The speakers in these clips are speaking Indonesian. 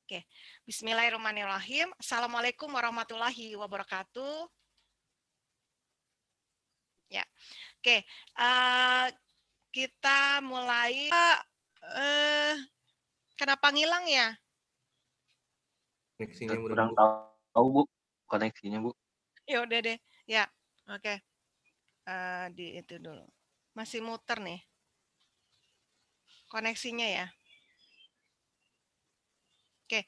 Oke, bismillahirrahmanirrahim. Assalamualaikum warahmatullahi wabarakatuh. Ya, oke. Kita mulai. Kenapa ngilang ya? Koneksinya kurang tahu Bu, koneksinya Bu. Ya udah deh. Ya, oke. Di itu dulu. Masih muter nih. Koneksinya ya. Oke,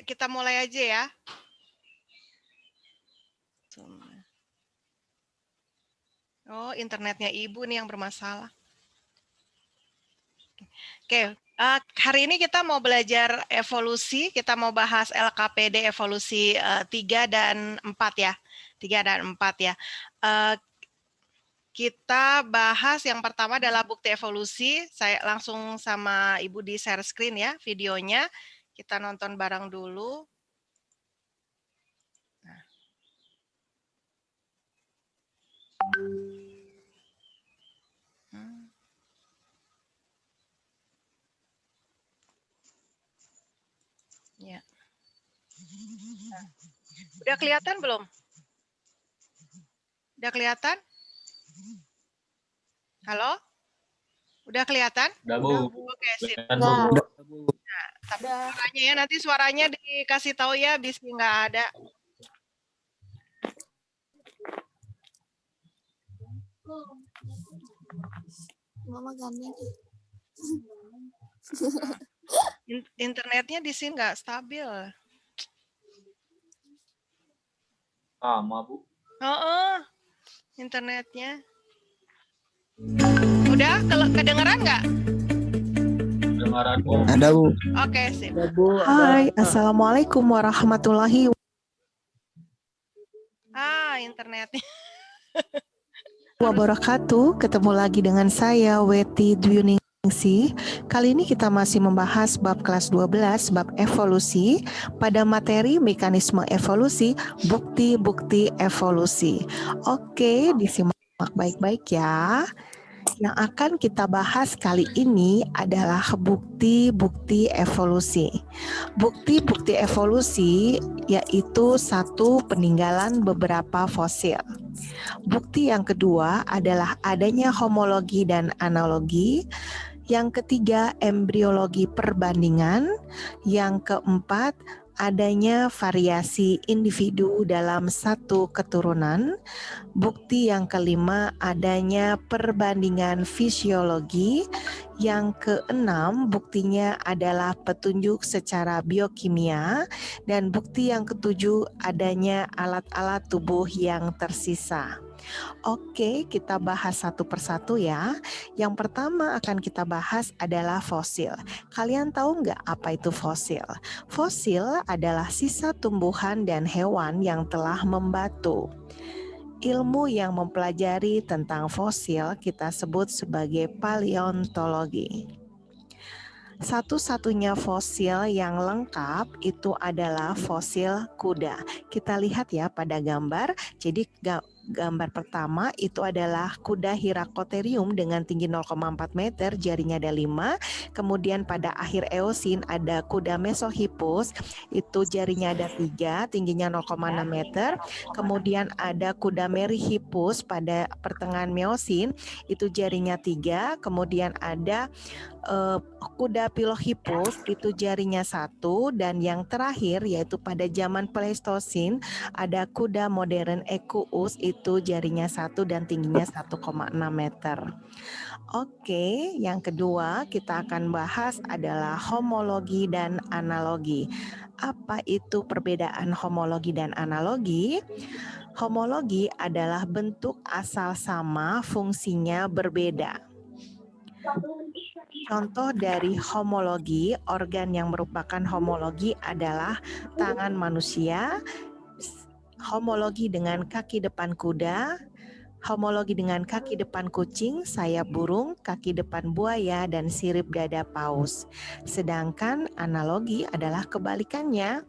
kita mulai aja ya. Oh, internetnya Ibu nih yang bermasalah. Oke, hari ini kita mau belajar evolusi. Kita mau bahas LKPD evolusi 3 dan 4 ya. 3 dan 4 ya. Kita bahas yang pertama adalah bukti evolusi. Saya langsung sama Ibu di share screen ya videonya. Kita nonton bareng dulu. Nah. Ya. Nah. Udah kelihatan belum? Udah kelihatan? Halo? Udah kelihatan? Udah Bu. Oke, sip. Udah. Nah, tapi suaranya ya, nanti suaranya dikasih tahu ya, bis nggak ada. Mama gandeng. Internetnya di sini nggak stabil. Sama Bu. Internetnya. Udah kedengeran nggak? Kedengaran Bu. Ada Bu. Oke, sip. Hai, assalamualaikum warahmatullahi Internetnya. wabarakatuh. Ketemu lagi dengan saya Weti Dwiningsih. Kali ini kita masih membahas bab kelas 12, bab evolusi pada materi mekanisme evolusi, bukti-bukti evolusi. Oke, disimak baik-baik ya. Yang akan kita bahas kali ini adalah bukti-bukti evolusi. Bukti-bukti evolusi yaitu satu, peninggalan beberapa fosil. Bukti yang kedua adalah adanya homologi dan analogi. Yang ketiga, embriologi perbandingan. Yang keempat, adanya variasi individu dalam satu keturunan. Bukti yang kelima, adanya perbandingan fisiologi. Yang keenam, buktinya adalah petunjuk secara biokimia. Dan bukti yang ketujuh, adanya alat-alat tubuh yang tersisa. Oke, kita bahas satu persatu ya. Yang pertama akan kita bahas adalah fosil. Kalian tahu nggak apa itu fosil? Fosil adalah sisa tumbuhan dan hewan yang telah membatu. Ilmu yang mempelajari tentang fosil kita sebut sebagai paleontologi. Satu-satunya fosil yang lengkap itu adalah fosil kuda. Kita lihat ya pada gambar. Jadi gambar pertama itu adalah kuda Hyracotherium dengan tinggi 0,4 meter, jarinya ada 5. Kemudian pada akhir Eosin ada kuda Mesohippus, itu jarinya ada 3, tingginya 0,6 meter. Kemudian ada kuda Meryhippus pada pertengahan Meosin, itu jarinya 3. Kemudian ada kuda Pilohippus, itu jarinya 1. Dan yang terakhir yaitu pada zaman Pleistosin ada kuda modern Equus, itu jarinya 1 dan tingginya 1,6 meter. Oke, yang kedua kita akan bahas adalah homologi dan analogi. Apa itu perbedaan homologi dan analogi? Homologi adalah bentuk asal sama, fungsinya berbeda. Contoh dari homologi, organ yang merupakan homologi adalah tangan manusia, homologi dengan kaki depan kuda, homologi dengan kaki depan kucing, sayap burung, kaki depan buaya, dan sirip dada paus. Sedangkan analogi adalah kebalikannya.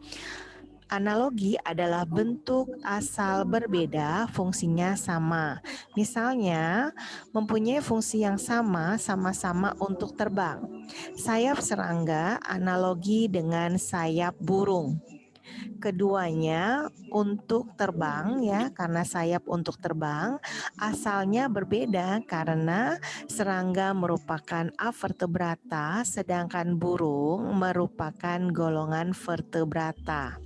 Analogi adalah bentuk asal berbeda, fungsinya sama. Misalnya, mempunyai fungsi yang sama-sama untuk terbang. Sayap serangga analogi dengan sayap burung. Keduanya untuk terbang ya, karena sayap untuk terbang, asalnya berbeda karena serangga merupakan avertebrata sedangkan burung merupakan golongan vertebrata.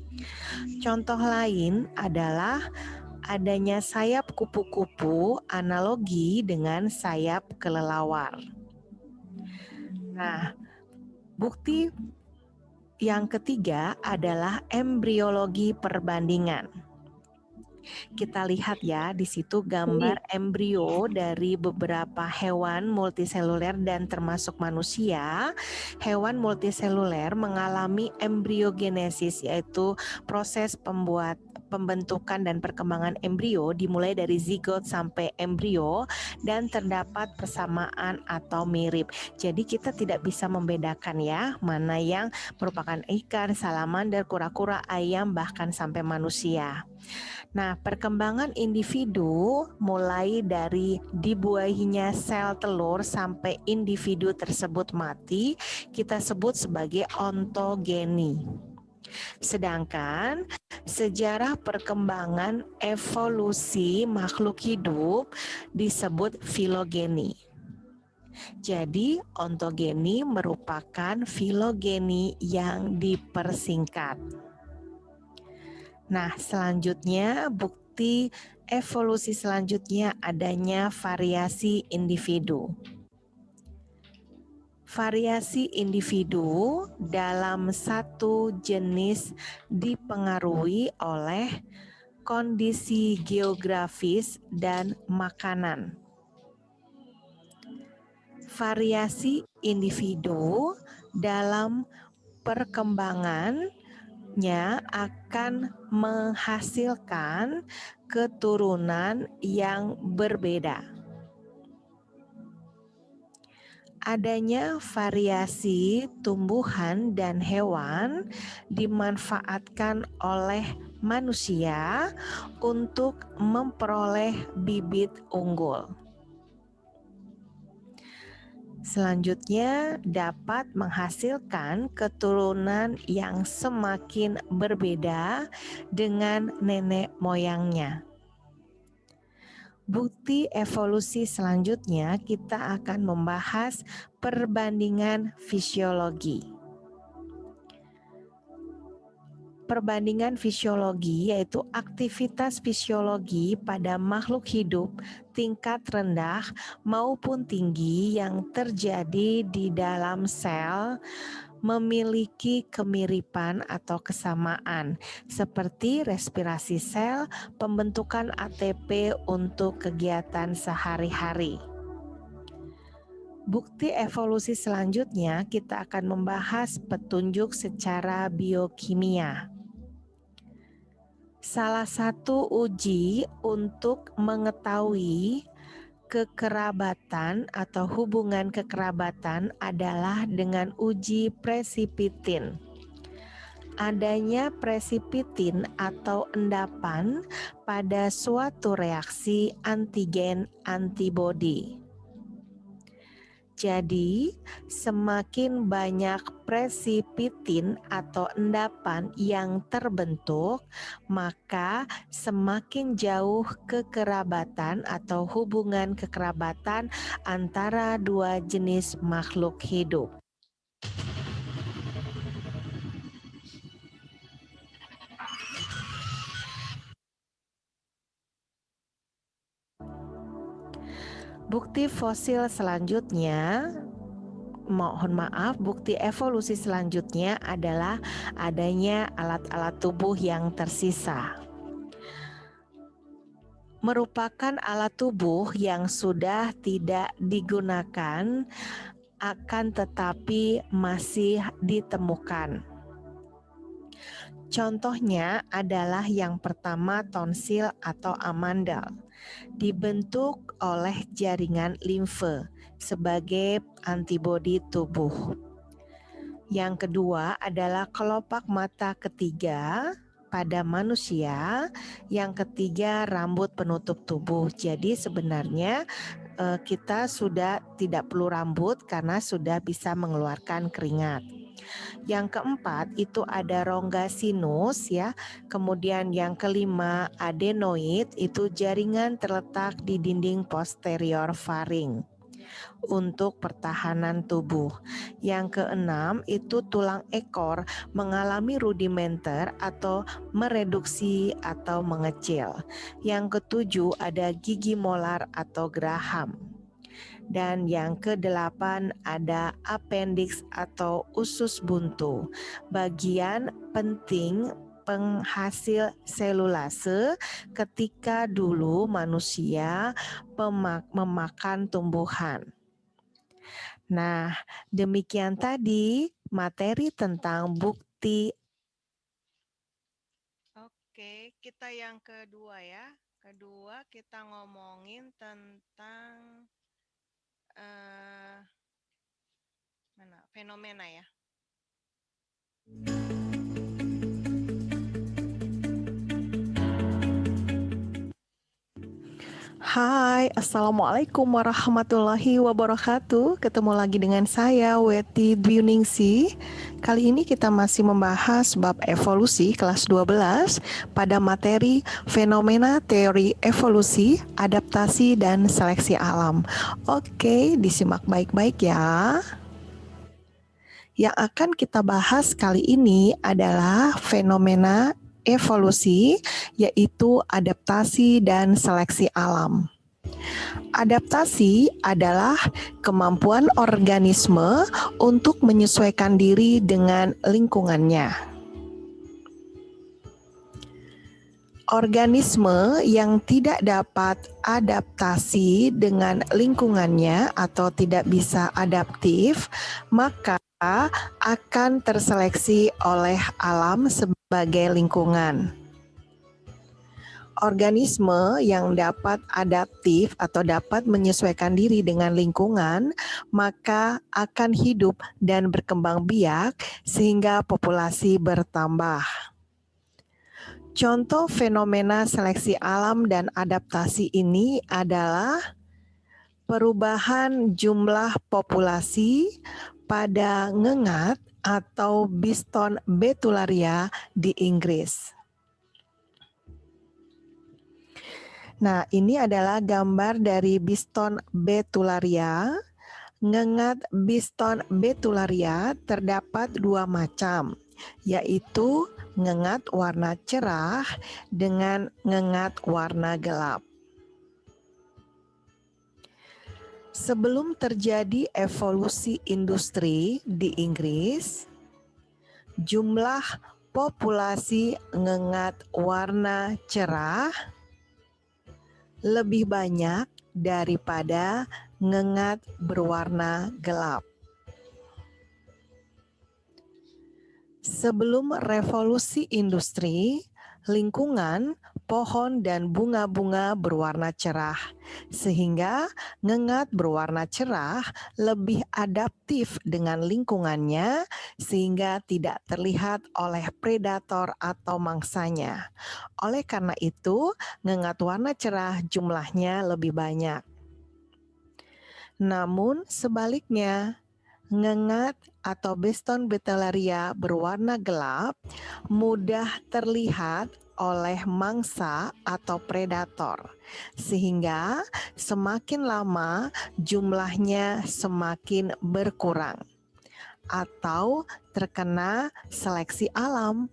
Contoh lain adalah adanya sayap kupu-kupu analogi dengan sayap kelelawar. Nah, bukti yang ketiga adalah embriologi perbandingan. Kita lihat ya, di situ gambar embrio dari beberapa hewan multiseluler dan termasuk manusia. Hewan multiseluler mengalami embriogenesis, yaitu proses pembentukan dan perkembangan embrio dimulai dari zigot sampai embrio dan terdapat persamaan atau mirip. Jadi kita tidak bisa membedakan ya, mana yang merupakan ikan, salamander, kura-kura, ayam, bahkan sampai manusia. Nah, perkembangan individu mulai dari dibuahinya sel telur sampai individu tersebut mati, kita sebut sebagai ontogeni. Sedangkan sejarah perkembangan evolusi makhluk hidup disebut filogeni. Jadi ontogeni merupakan filogeni yang dipersingkat. Nah, selanjutnya bukti evolusi selanjutnya adanya variasi individu. Variasi individu dalam satu jenis dipengaruhi oleh kondisi geografis dan makanan. Variasi individu dalam perkembangannya akan menghasilkan keturunan yang berbeda. Adanya variasi tumbuhan dan hewan dimanfaatkan oleh manusia untuk memperoleh bibit unggul. Selanjutnya dapat menghasilkan keturunan yang semakin berbeda dengan nenek moyangnya. Bukti evolusi selanjutnya kita akan membahas perbandingan fisiologi. Perbandingan fisiologi yaitu aktivitas fisiologi pada makhluk hidup tingkat rendah maupun tinggi yang terjadi di dalam sel memiliki kemiripan atau kesamaan seperti respirasi sel, pembentukan ATP untuk kegiatan sehari-hari. Bukti evolusi selanjutnya kita akan membahas petunjuk secara biokimia. Salah satu uji untuk mengetahui kekerabatan atau hubungan kekerabatan adalah dengan uji presipitin. Adanya presipitin atau endapan pada suatu reaksi antigen antibodi. Jadi, semakin banyak presipitin atau endapan yang terbentuk, maka semakin jauh kekerabatan atau hubungan kekerabatan antara dua jenis makhluk hidup. Bukti fosil selanjutnya, bukti evolusi selanjutnya adalah adanya alat-alat tubuh yang tersisa. Merupakan alat tubuh yang sudah tidak digunakan akan tetapi masih ditemukan. Contohnya adalah yang pertama tonsil atau amandel, dibentuk oleh jaringan limfe sebagai antibodi tubuh. Yang kedua adalah kelopak mata ketiga pada manusia, yang ketiga rambut penutup tubuh. Jadi sebenarnya kita sudah tidak perlu rambut karena sudah bisa mengeluarkan keringat. Yang keempat itu ada rongga sinus ya. Kemudian yang kelima adenoid, itu jaringan terletak di dinding posterior faring untuk pertahanan tubuh. Yang keenam itu tulang ekor mengalami rudimenter atau mereduksi atau mengecil. Yang ketujuh ada gigi molar atau geraham. Dan yang kedelapan ada appendix atau usus buntu, bagian penting penghasil selulase ketika dulu manusia memakan tumbuhan. Nah, demikian tadi materi tentang bukti. Oke, kita yang kedua ya. Kedua kita ngomongin tentang fenomena ya. Hai, Assalamualaikum warahmatullahi wabarakatuh. Ketemu lagi dengan saya, Weti Dwiningsih. Kali ini kita masih membahas bab evolusi kelas 12 pada materi fenomena teori evolusi, adaptasi, dan seleksi alam. Oke, disimak baik-baik ya. Yang akan kita bahas kali ini adalah fenomena evolusi, yaitu adaptasi dan seleksi alam. Adaptasi adalah kemampuan organisme untuk menyesuaikan diri dengan lingkungannya. Organisme yang tidak dapat adaptasi dengan lingkungannya atau tidak bisa adaptif, maka akan terseleksi oleh alam sebagai lingkungan. Organisme yang dapat adaptif atau dapat menyesuaikan diri dengan lingkungan, maka akan hidup dan berkembang biak sehingga populasi bertambah. Contoh fenomena seleksi alam dan adaptasi ini adalah perubahan jumlah populasi pada ngengat atau Biston betularia di Inggris. Nah, ini adalah gambar dari Biston betularia. Ngengat Biston betularia terdapat dua macam, yaitu ngengat warna cerah dengan ngengat warna gelap. Sebelum terjadi evolusi industri di Inggris, jumlah populasi ngengat warna cerah lebih banyak daripada ngengat berwarna gelap. Sebelum revolusi industri, lingkungan, pohon, dan bunga-bunga berwarna cerah, sehingga ngengat berwarna cerah lebih adaptif dengan lingkungannya, sehingga tidak terlihat oleh predator atau mangsanya. Oleh karena itu, ngengat warna cerah jumlahnya lebih banyak. Namun sebaliknya, ngengat atau Biston betularia berwarna gelap mudah terlihat oleh mangsa atau predator, sehingga semakin lama jumlahnya semakin berkurang atau terkena seleksi alam.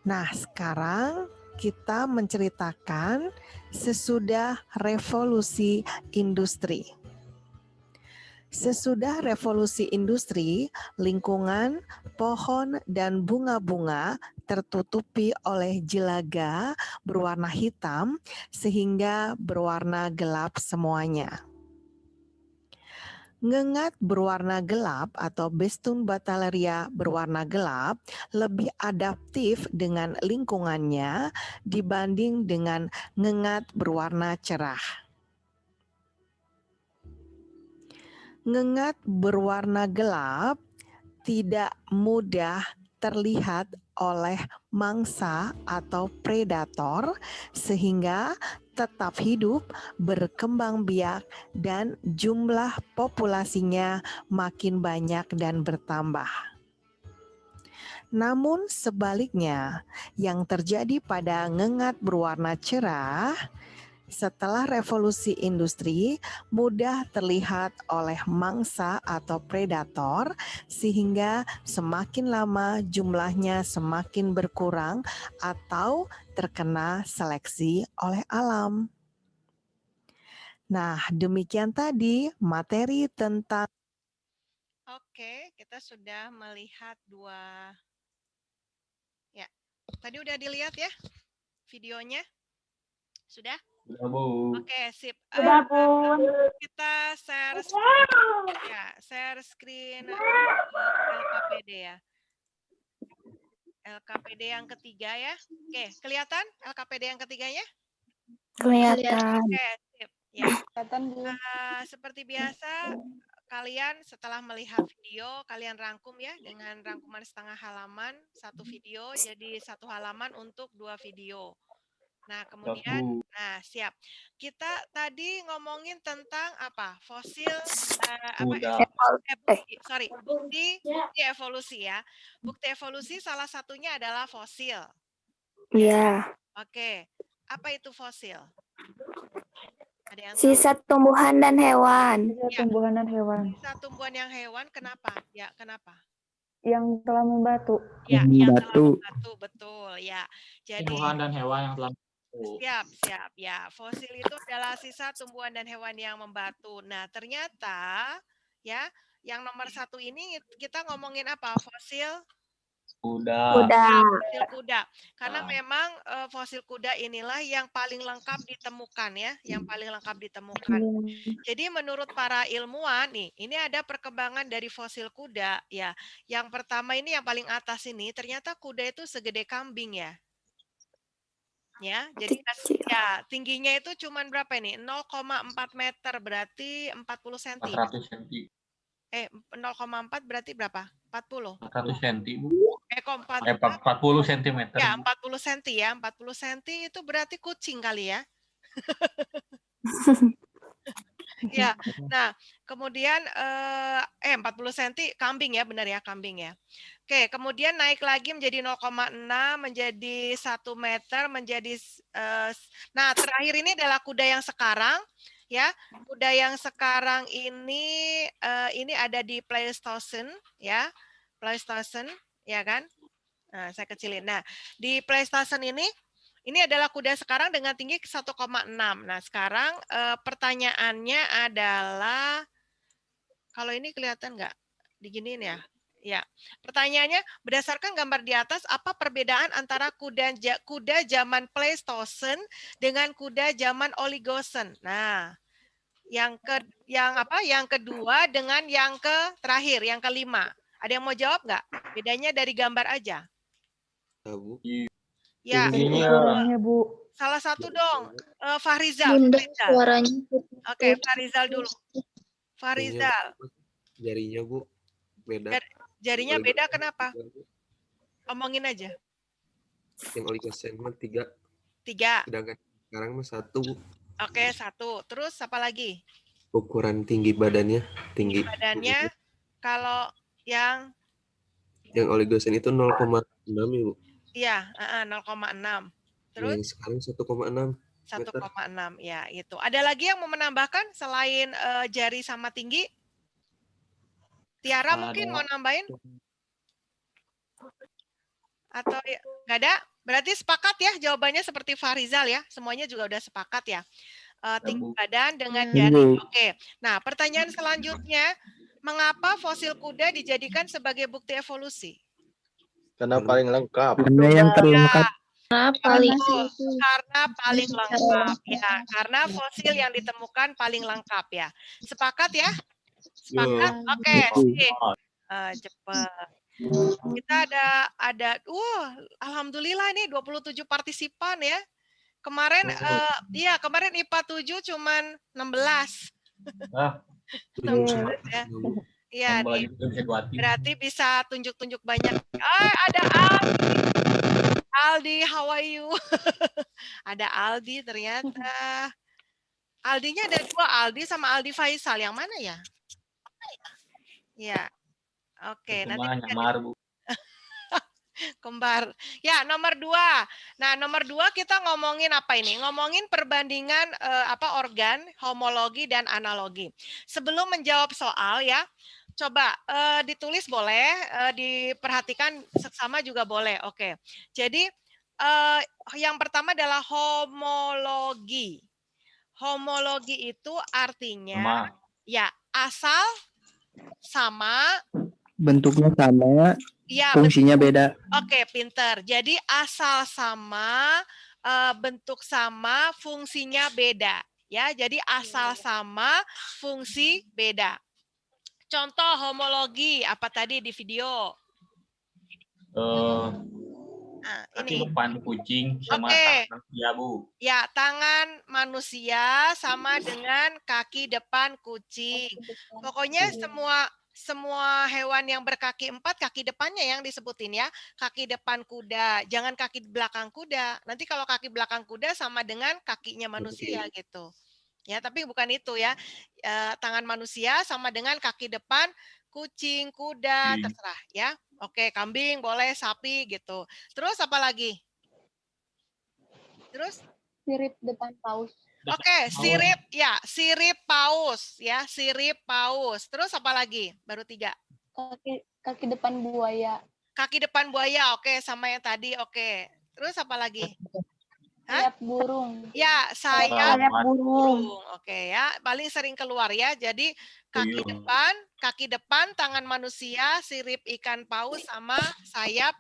Nah, sekarang kita menceritakan sesudah revolusi industri. Sesudah revolusi industri, lingkungan, pohon, dan bunga-bunga tertutupi oleh jelaga berwarna hitam sehingga berwarna gelap semuanya. Ngengat berwarna gelap atau Biston betularia berwarna gelap lebih adaptif dengan lingkungannya dibanding dengan ngengat berwarna cerah. Ngengat berwarna gelap tidak mudah terlihat oleh mangsa atau predator sehingga tetap hidup, berkembang biak, dan jumlah populasinya makin banyak dan bertambah. Namun sebaliknya, yang terjadi pada ngengat berwarna cerah setelah revolusi industri mudah terlihat oleh mangsa atau predator sehingga semakin lama jumlahnya semakin berkurang atau terkena seleksi oleh alam. Nah, demikian tadi materi tentang. Oke, kita sudah melihat dua. Ya, tadi udah dilihat ya videonya? Sudah? Udah, Bu. Oke, sip. Sudah, Bun. Kita share screen LKPD ya. LKPD yang ketiga ya. Oke, kelihatan LKPD yang ketiganya? Kelihatan. Oke, sip. Ya. Kelihatan, Bu. Seperti biasa, kalian setelah melihat video, kalian rangkum ya dengan rangkuman setengah halaman, satu video jadi satu halaman untuk 2 video. Nah, kemudian, nah siap. Kita tadi ngomongin tentang apa? Fosil, Udah. bukti evolusi ya. Bukti evolusi salah satunya adalah fosil. Iya. Oke, apa itu fosil? Ada yang tahu? Sisa tumbuhan dan hewan. Ya. Tumbuhan dan hewan Sisa tumbuhan yang hewan, kenapa? Ya, kenapa? yang telah membatu. Ya, yang telah membatu, betul ya. Jadi Tumbuhan dan hewan yang telah siap ya. Fosil itu adalah sisa tumbuhan dan hewan yang membatu. Nah, ternyata ya, yang nomor 1 ini kita ngomongin apa? Fosil kuda. fosil kuda. Karena memang fosil kuda inilah yang paling lengkap ditemukan ya, yang paling lengkap ditemukan. Jadi menurut para ilmuwan nih, ini ada perkembangan dari fosil kuda ya. Yang pertama ini yang paling atas ini, ternyata kuda itu segede kambing ya. Ya, jadi ya tingginya itu cuman berapa ini? 0,4 meter berarti 40 cm. 400 cm. 0,4 berarti berapa? 40. 400 cm, Bu. 40 cm. Ya, 40 cm ya. 40 cm itu berarti kucing kali ya. Ya. Nah, kemudian 40 cm kambing ya, benar ya, kambing ya. Oke, kemudian naik lagi menjadi 0,6 menjadi 1 meter menjadi nah, terakhir ini adalah kuda yang sekarang ya. Kuda yang sekarang ini ada di Pleistocene ya. Pleistocene ya kan? Nah, saya kecilin. Nah, di Pleistocene ini adalah kuda sekarang dengan tinggi 1,6. Nah, sekarang pertanyaannya adalah, kalau ini kelihatan nggak? Diginiin ya? Ya. Pertanyaannya, berdasarkan gambar di atas, apa perbedaan antara kuda zaman Pleistocene dengan kuda zaman Oligocene? Nah, yang kedua dengan yang terakhir, yang kelima. Ada yang mau jawab nggak? Bedanya dari gambar aja. Ya, Ukurannya, Bu. salah satu dong, Fahrizal. Bunda suaranya. Oke, Fahrizal dulu. Fahrizal. Jarinya, Bu, beda. Jarinya beda kenapa? Omongin aja. Yang Oligocene mah 3. 3. Sedangkan sekarang mah 1. Oke, 1. Terus apa lagi? Ukuran tinggi badannya, tinggi. Badannya kalau yang Oligocene itu 0,6 ya, Bu. Iya, 0,6. Terus Yang sekarang 1,6. 1,6 ya itu. Ada lagi yang mau menambahkan selain jari sama tinggi? Tiara mungkin mau nambahin? Atau nggak ada? Berarti sepakat ya jawabannya seperti Fahrizal ya. Semuanya juga udah sepakat ya. Tinggi badan dengan jari. Oke. Nah, pertanyaan selanjutnya, mengapa fosil kuda dijadikan sebagai bukti evolusi? Karena paling lengkap. Karena yang terlengkap. Karena paling lengkap ya. Karena fosil yang ditemukan paling lengkap ya. Sepakat ya? Sepakat? Oke. Cepat. Kita ada alhamdulillah nih 27 partisipan ya. Kemarin kemarin IPA 7 cuman 16. 16 ya. Iya, Tombol aja udah bisa dua aktif. berarti bisa tunjuk-tunjuk banyak. Ada Aldi, how are you? Ada Aldi ternyata. Aldinya ada 2, Aldi sama Aldi Faisal. Yang mana ya? Ya, oke. Itu Nanti mah bisa nyamar, Bu. kembar. Ya, nomor 2. Nah, nomor 2 kita ngomongin apa ini? Ngomongin perbandingan organ, homologi dan analogi. Sebelum menjawab soal ya, coba ditulis boleh, diperhatikan seksama juga boleh. Oke. Jadi yang pertama adalah homologi. Homologi itu artinya Sama. ya asal sama, Bentuknya sama, ya fungsinya beda. Oke, pinter. Jadi asal sama, bentuk sama, fungsinya beda. Ya, jadi asal sama, fungsi beda. Contoh homologi apa tadi di video? Nah, Kaki ini. depan kucing sama Oke. tangan manusia, Bu. Ya, tangan manusia sama dengan kaki depan kucing. Pokoknya semua hewan yang berkaki 4, kaki depannya yang disebutin ya. Kaki depan kuda, jangan kaki belakang kuda. Nanti kalau kaki belakang kuda sama dengan kakinya manusia gitu. Ya, tapi bukan itu ya. Tangan manusia sama dengan kaki depan kucing, kuda, terserah ya. Oke, kambing boleh, sapi gitu. Terus apa lagi? Terus? Sirip depan paus. Oke, sirip ya, sirip paus ya, sirip paus. Terus apa lagi? Baru 3. Kaki depan buaya. Kaki depan buaya, oke, sama yang tadi, oke. Terus apa lagi? Sayap burung. Ya, sayap burung. Oke ya, paling sering keluar ya. Jadi kaki depan, tangan manusia, sirip ikan paus sama sayap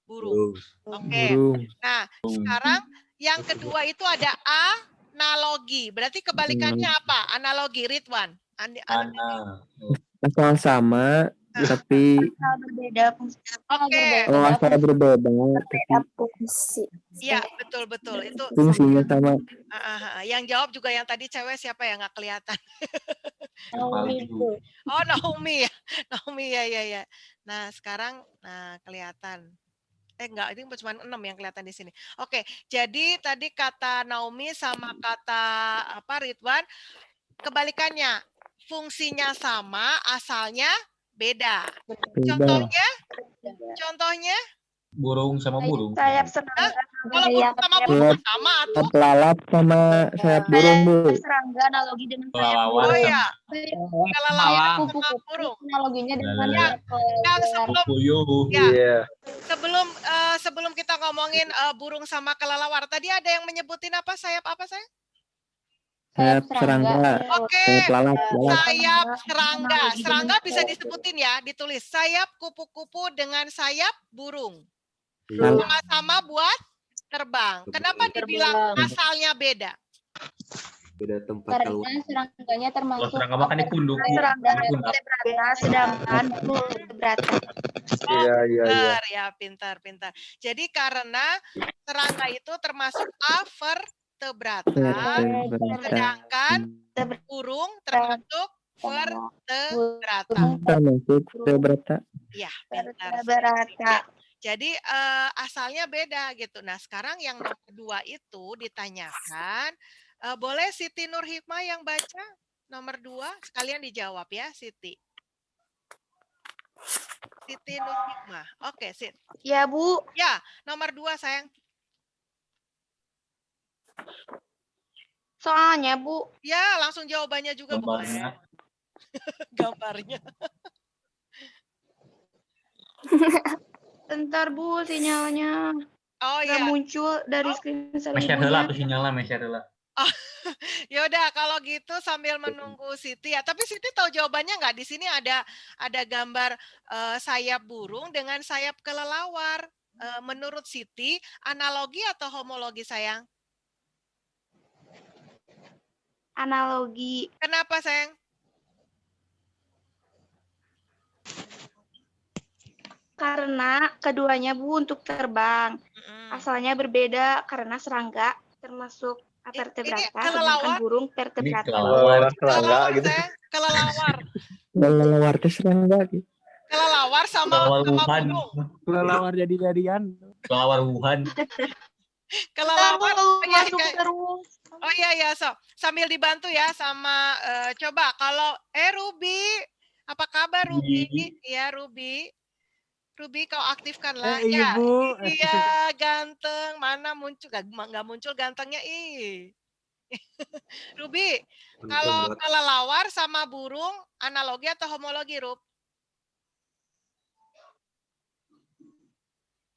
burung. Oke. Nah, sekarang yang kedua itu ada analogi. Berarti kebalikannya apa? Analogi, Ridwan. Asal sama, tapi berbeda Oke. asal berbeda, fungsi. Iya, betul. Itu fungsinya sama. yang jawab juga yang tadi cewek siapa ya, nggak kelihatan. Naomi. Oh, Naomi ya. Naomi ya. Nah, sekarang kelihatan. Enggak, ini cuma 6 yang kelihatan di sini. Oke, jadi tadi kata Naomi sama kata Ridwan, kebalikannya. Fungsinya sama, asalnya beda. Contohnya? Burung sama burung. Sayap serangga. Kalau burung sama burung sama atau? Lalat sama sayap burung, Bu. Serangga analogi dengan Kelelawar Oh ya, kelelawar sama sama burung. Analoginya dengan Yang sebelum kita ngomongin burung sama kelelawar, tadi ada yang menyebutin apa? Sayap apa saya? Sayap serangga. Oke, Sayap lalat. sayap serangga. Serangga bisa disebutin ya, ditulis sayap kupu-kupu dengan sayap burung. Sama-sama buat terbang. Kenapa dibilang asalnya beda? Beda tempat karena kalau serangganya Kalau termasuk serangga makan di punduk. serangga sedangkan burung keberatan. Iya. Ya, pintar. Jadi karena serangga itu termasuk vertebrata, sedangkan burung termasuk vertebrata. Termasuk vertebrata. Ya, pintar. Jadi asalnya beda gitu. Nah, sekarang yang nomor 2 itu ditanyakan, boleh Siti Nur Hikmah yang baca nomor 2, sekalian dijawab ya, Siti. Siti Nur Hikmah. Oke, Sit. Ya, Bu. Ya, nomor 2 sayang. Soalnya, Bu. Ya, langsung jawabannya juga boleh. Gambarnya. Bentar, Bu, sinyalnya. Oh Nggak ya. muncul dari screen saya. Mesyar heula tuh sinyalnya, mesyar heula. Ya udah kalau gitu sambil menunggu Siti ya. Tapi Siti tahu jawabannya nggak? Di sini ada gambar sayap burung dengan sayap kelelawar. Menurut Siti, analogi atau homologi sayang? Analogi. Kenapa sayang? Karena keduanya, Bu, untuk terbang. Asalnya berbeda karena serangga termasuk vertebrata, sedangkan burung vertebrata. Kelelawar serangga gitu. Kelelawar. Kelelawar teh serangga. Kelelawar sama Kelelawar Wuhan. burung. Kelelawar jadi-jadian. Kelelawar Wuhan. Kelelawar. Oh iya, masuk iya. terus. Oh iya, so sambil dibantu ya sama coba kalau Ruby, apa kabar Ruby? Iya Ruby. Ruby kau aktifkan lah. Ya, Ibu. iya ganteng. Mana muncul? Nggak muncul gantengnya Ruby, kalau kelelawar sama burung analogi atau homologi, Rub?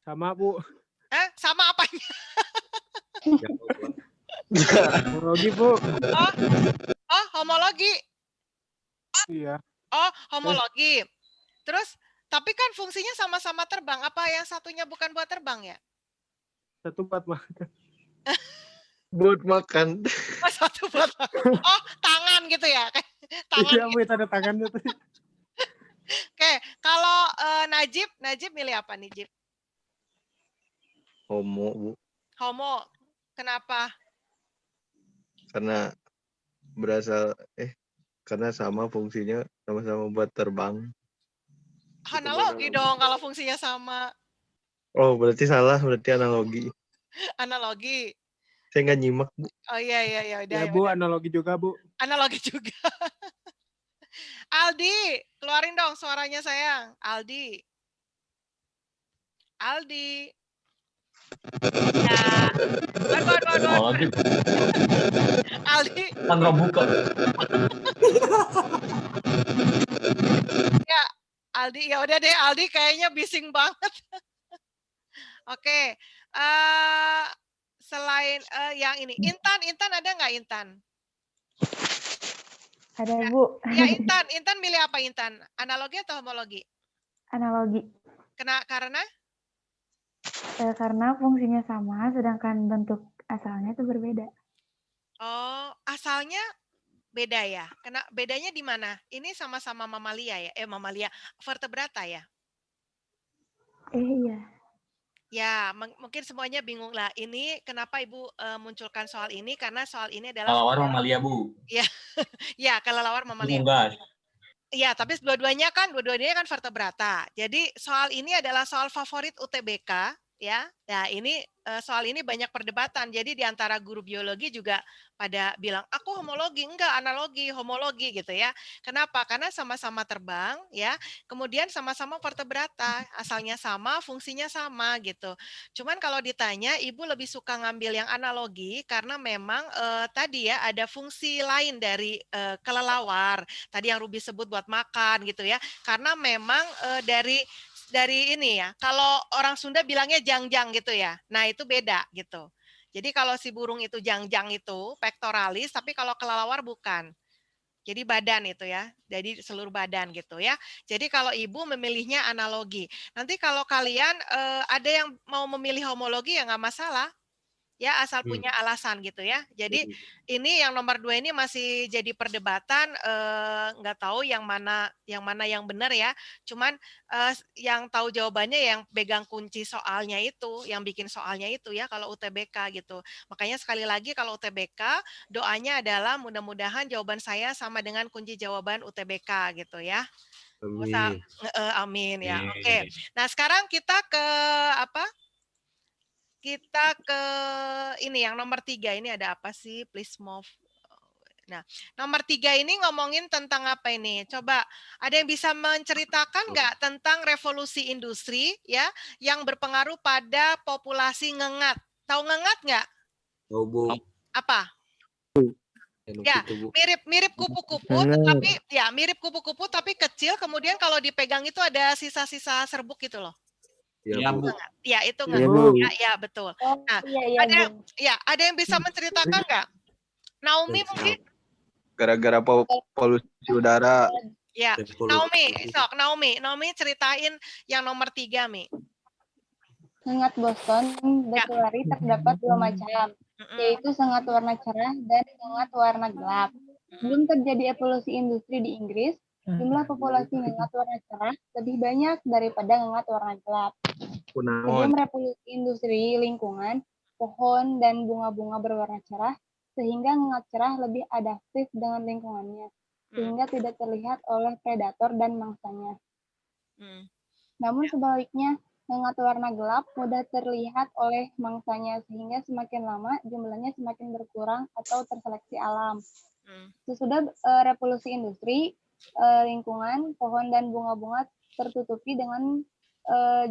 Sama, Bu. Sama apanya? Homologi, Bu. Oh, homologi. Iya. Oh, homologi. Terus, tapi kan fungsinya sama-sama terbang. Apa yang satunya bukan buat terbang ya? Satu buat makan. Buat makan. Oh, satu buat makan. Oh, tangan gitu ya? Tangan. Iya, Bu, tanda tangannya tuh. Oke, kalau Najib milih apa nih, Jib? Homo, Bu. Homo. Kenapa? Karena karena sama fungsinya sama-sama buat terbang. Analogi dong kalau fungsinya sama. Oh, berarti salah, berarti analogi. Analogi. Saya nggak nyimak, Bu. Oh iya, udah. Ya, Bu, analogi juga, Bu. Analogi juga. Aldi, keluarin dong suaranya sayang. Aldi. Ya. Aduh. Aldi. Kan nggak buka. Ya, Aldi, ya udah deh, Aldi kayaknya bising banget. Oke. Selain yang ini, Intan ada nggak Intan? Ada, Bu. Ya, Intan milih apa Intan? Analogi atau homologi? Analogi. Karena? Karena fungsinya sama, sedangkan bentuk asalnya itu berbeda. Oh, asalnya beda ya? Bedanya di mana? Ini sama-sama mamalia ya? Mamalia, vertebrata ya? Iya. Ya, mungkin semuanya bingung lah. Ini kenapa Ibu munculkan soal ini? Karena soal ini adalah Kelelawar mamalia, Bu. Ya, kelelawar mamalia. Unggas. Iya, tapi dua-duanya kan vertebrata. Jadi soal ini adalah soal favorit UTBK, ya. Nah, ini soal ini banyak perdebatan. Jadi di antara guru biologi juga pada bilang, aku homologi, enggak analogi, homologi gitu ya. Kenapa? Karena sama-sama terbang, ya. Kemudian sama-sama vertebrata, asalnya sama, fungsinya sama gitu. Cuman kalau ditanya, Ibu lebih suka ngambil yang analogi karena memang tadi ya ada fungsi lain dari kelelawar. Tadi yang Ruby sebut buat makan gitu ya. Karena memang dari ini ya, kalau orang Sunda bilangnya jangjang gitu ya. Nah, itu beda gitu. Jadi kalau si burung itu jangjang itu pectoralis, tapi kalau kelelawar bukan. Jadi badan itu ya. Jadi seluruh badan gitu ya. Jadi kalau Ibu memilihnya analogi. Nanti kalau kalian ada yang mau memilih homologi ya nggak masalah. Ya asal punya alasan gitu ya. Jadi ini yang nomor 2 ini masih jadi perdebatan, nggak tahu yang mana yang benar ya. Cuman yang tahu jawabannya yang pegang kunci soalnya itu, yang bikin soalnya itu ya kalau UTBK gitu. Makanya sekali lagi kalau UTBK doanya adalah mudah-mudahan jawaban saya sama dengan kunci jawaban UTBK gitu ya. Amin. Amin ya. Oke. Nah sekarang kita ke apa? Kita ke ini yang nomor 3 ini ada apa sih? Please move. Nah, nomor 3 ini ngomongin tentang apa ini? Coba ada yang bisa menceritakan nggak tentang revolusi industri ya yang berpengaruh pada populasi ngengat? Tahu ngengat nggak? Tahu, Bu. Apa? Ya, mirip kupu-kupu, tapi ya mirip kupu-kupu tapi kecil. Kemudian kalau dipegang itu ada sisa-sisa serbuk gitu loh. Ya, Bu. Ya, itu Iya, Bu. ya, betul. Nah, Iya, ada yang bisa menceritakan nggak? Naomi mungkin? Gara-gara polusi udara. Ya, Naomi ceritain yang nomor 3, Mi. Sengat Boston Betuari terdapat 2 macam, yaitu sengat warna cerah dan sengat warna gelap. Sebelum terjadi evolusi industri di Inggris, jumlah populasi ngengat warna cerah lebih banyak daripada ngengat warna gelap. Sebelum revolusi industri lingkungan, pohon dan bunga-bunga berwarna cerah, sehingga ngengat cerah lebih adaptif dengan lingkungannya. sehingga tidak terlihat oleh predator dan mangsanya. Namun sebaliknya, ngengat warna gelap mudah terlihat oleh mangsanya, sehingga semakin lama jumlahnya semakin berkurang atau terseleksi alam. Sesudah revolusi industri, lingkungan, pohon dan bunga-bunga tertutupi dengan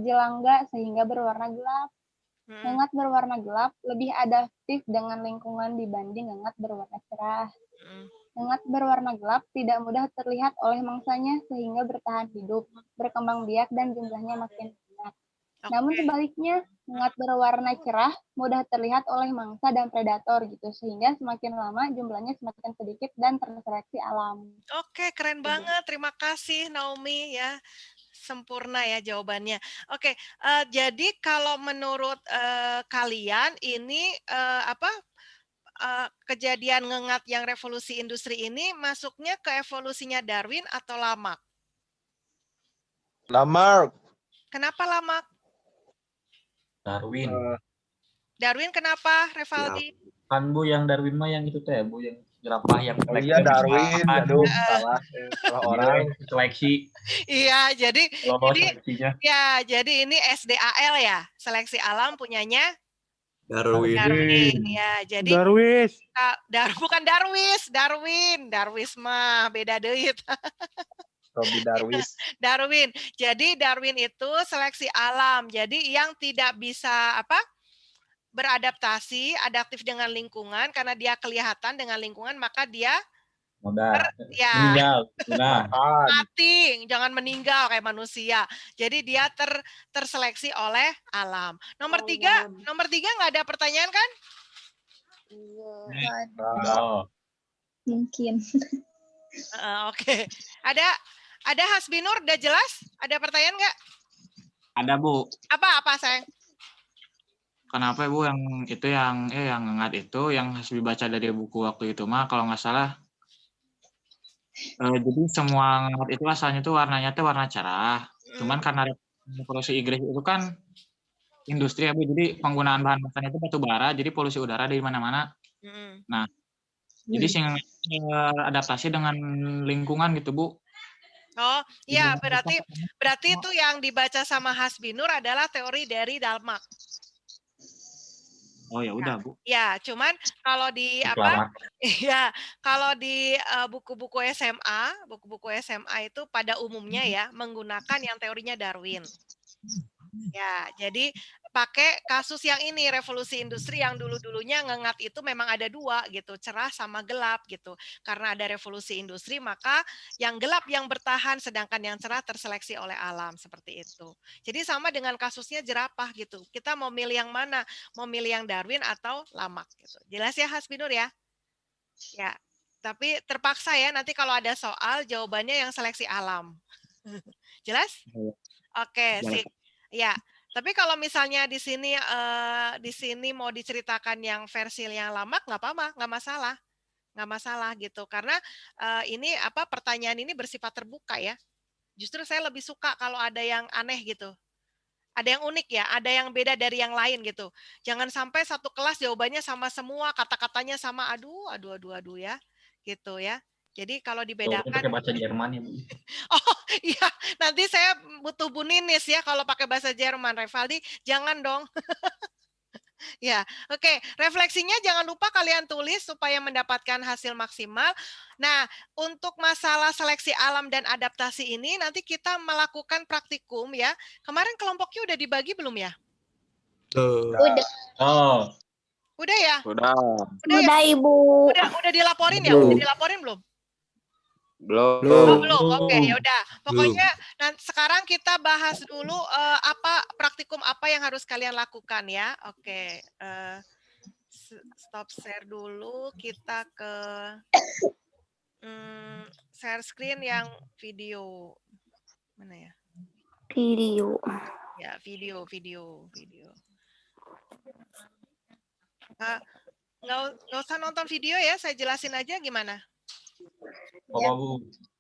jelangga sehingga berwarna gelap. Ngengat berwarna gelap lebih adaptif dengan lingkungan dibanding ngengat berwarna cerah. Ngengat berwarna gelap tidak mudah terlihat oleh mangsanya sehingga bertahan hidup, berkembang biak dan jumlahnya makin banyak. Namun sebaliknya, ngengat berwarna cerah mudah terlihat oleh mangsa dan predator gitu, sehingga semakin lama jumlahnya semakin sedikit dan terseleksi alam. Oke, keren banget. Terima kasih Naomi ya. Sempurna ya jawabannya. Oke, jadi kalau menurut kalian ini kejadian ngengat yang revolusi industri ini masuknya ke evolusinya Darwin atau Lamarck? Lamarck. Kenapa Lamarck? Darwin. Darwin kenapa, Revaldi? Kan Bu yang Darwin mah yang itu teh Bu yang jerapah yang Oh iya Darwin, aduh salah orang seleksi. Iya, jadi seleksinya. ya, jadi ini SDAL ya, seleksi alam punyanya Darwin. Darwin ya. Jadi Darwis. bukan Darwis, Darwis mah beda deui. Robi Darwis. Darwin. Jadi Darwin itu seleksi alam. Jadi yang tidak bisa beradaptasi, adaptif dengan lingkungan karena dia kelihatan dengan lingkungan maka dia meninggal. Mati, jangan meninggal kayak manusia. Jadi dia terseleksi oleh alam. Nomor tiga nggak ada pertanyaan kan? Mungkin. Oke. Ada Hasbinur udah jelas? Ada pertanyaan nggak? Ada Bu. Apa sayang? Kenapa Bu yang itu yang ngengat itu yang harus dibaca dari buku waktu itu mah kalau nggak salah. Jadi semua ngengat itu asalnya tuh warnanya tuh warna cerah. Cuman karena revolusi Inggris itu kan industri ya Bu, jadi penggunaan bahan bakar itu batu bara, jadi polusi udara di mana-mana. Nah, jadi sing adaptasi dengan lingkungan gitu Bu. Oh, iya berarti itu yang dibaca sama Hasbinur adalah teori dari Lamarck. Oh ya udah Bu. Ya, cuman kalau di kalau di buku-buku SMA itu pada umumnya ya menggunakan yang teorinya Darwin. Ya, jadi pakai kasus yang ini revolusi industri yang dulu-dulunya ngengat itu memang ada dua gitu, cerah sama gelap gitu. Karena ada revolusi industri maka yang gelap yang bertahan sedangkan yang cerah terseleksi oleh alam seperti itu. Jadi sama dengan kasusnya jerapah gitu. Kita mau milih yang mana? Mau milih yang Darwin atau Lamarck gitu. Jelas ya Hasbinur ya? Ya. Tapi terpaksa ya nanti kalau ada soal jawabannya yang seleksi alam. Jelas? Oke, sip. Ya, tapi kalau misalnya di sini mau diceritakan yang versi yang Lamarck nggak apa-apa, nggak masalah gitu. Karena ini pertanyaan ini bersifat terbuka ya. Justru saya lebih suka kalau ada yang aneh gitu, ada yang unik ya, ada yang beda dari yang lain gitu. Jangan sampai satu kelas jawabannya sama semua, kata-katanya sama, aduh ya, gitu ya. Jadi kalau dibedakan pakai bahasa Jerman ya Bu. Oh iya, nanti saya butuh Bu Ninis ya kalau pakai bahasa Jerman, Revaldi jangan dong. Ya, oke. Refleksinya jangan lupa kalian tulis supaya mendapatkan hasil maksimal. Nah, untuk masalah seleksi alam dan adaptasi ini nanti kita melakukan praktikum ya. Kemarin kelompoknya udah dibagi belum ya? Udah. Oh. Udah ya? Udah ya? Ibu. Udah dilaporin ya? Udah dilaporin belum? belum. Oke, ya udah. Pokoknya sekarang kita bahas dulu praktikum apa yang harus kalian lakukan ya. Oke. Stop share dulu, kita ke share screen yang video. Mana ya? Video. Ya, video. Nggak usah nonton video ya, saya jelasin aja gimana. Ya.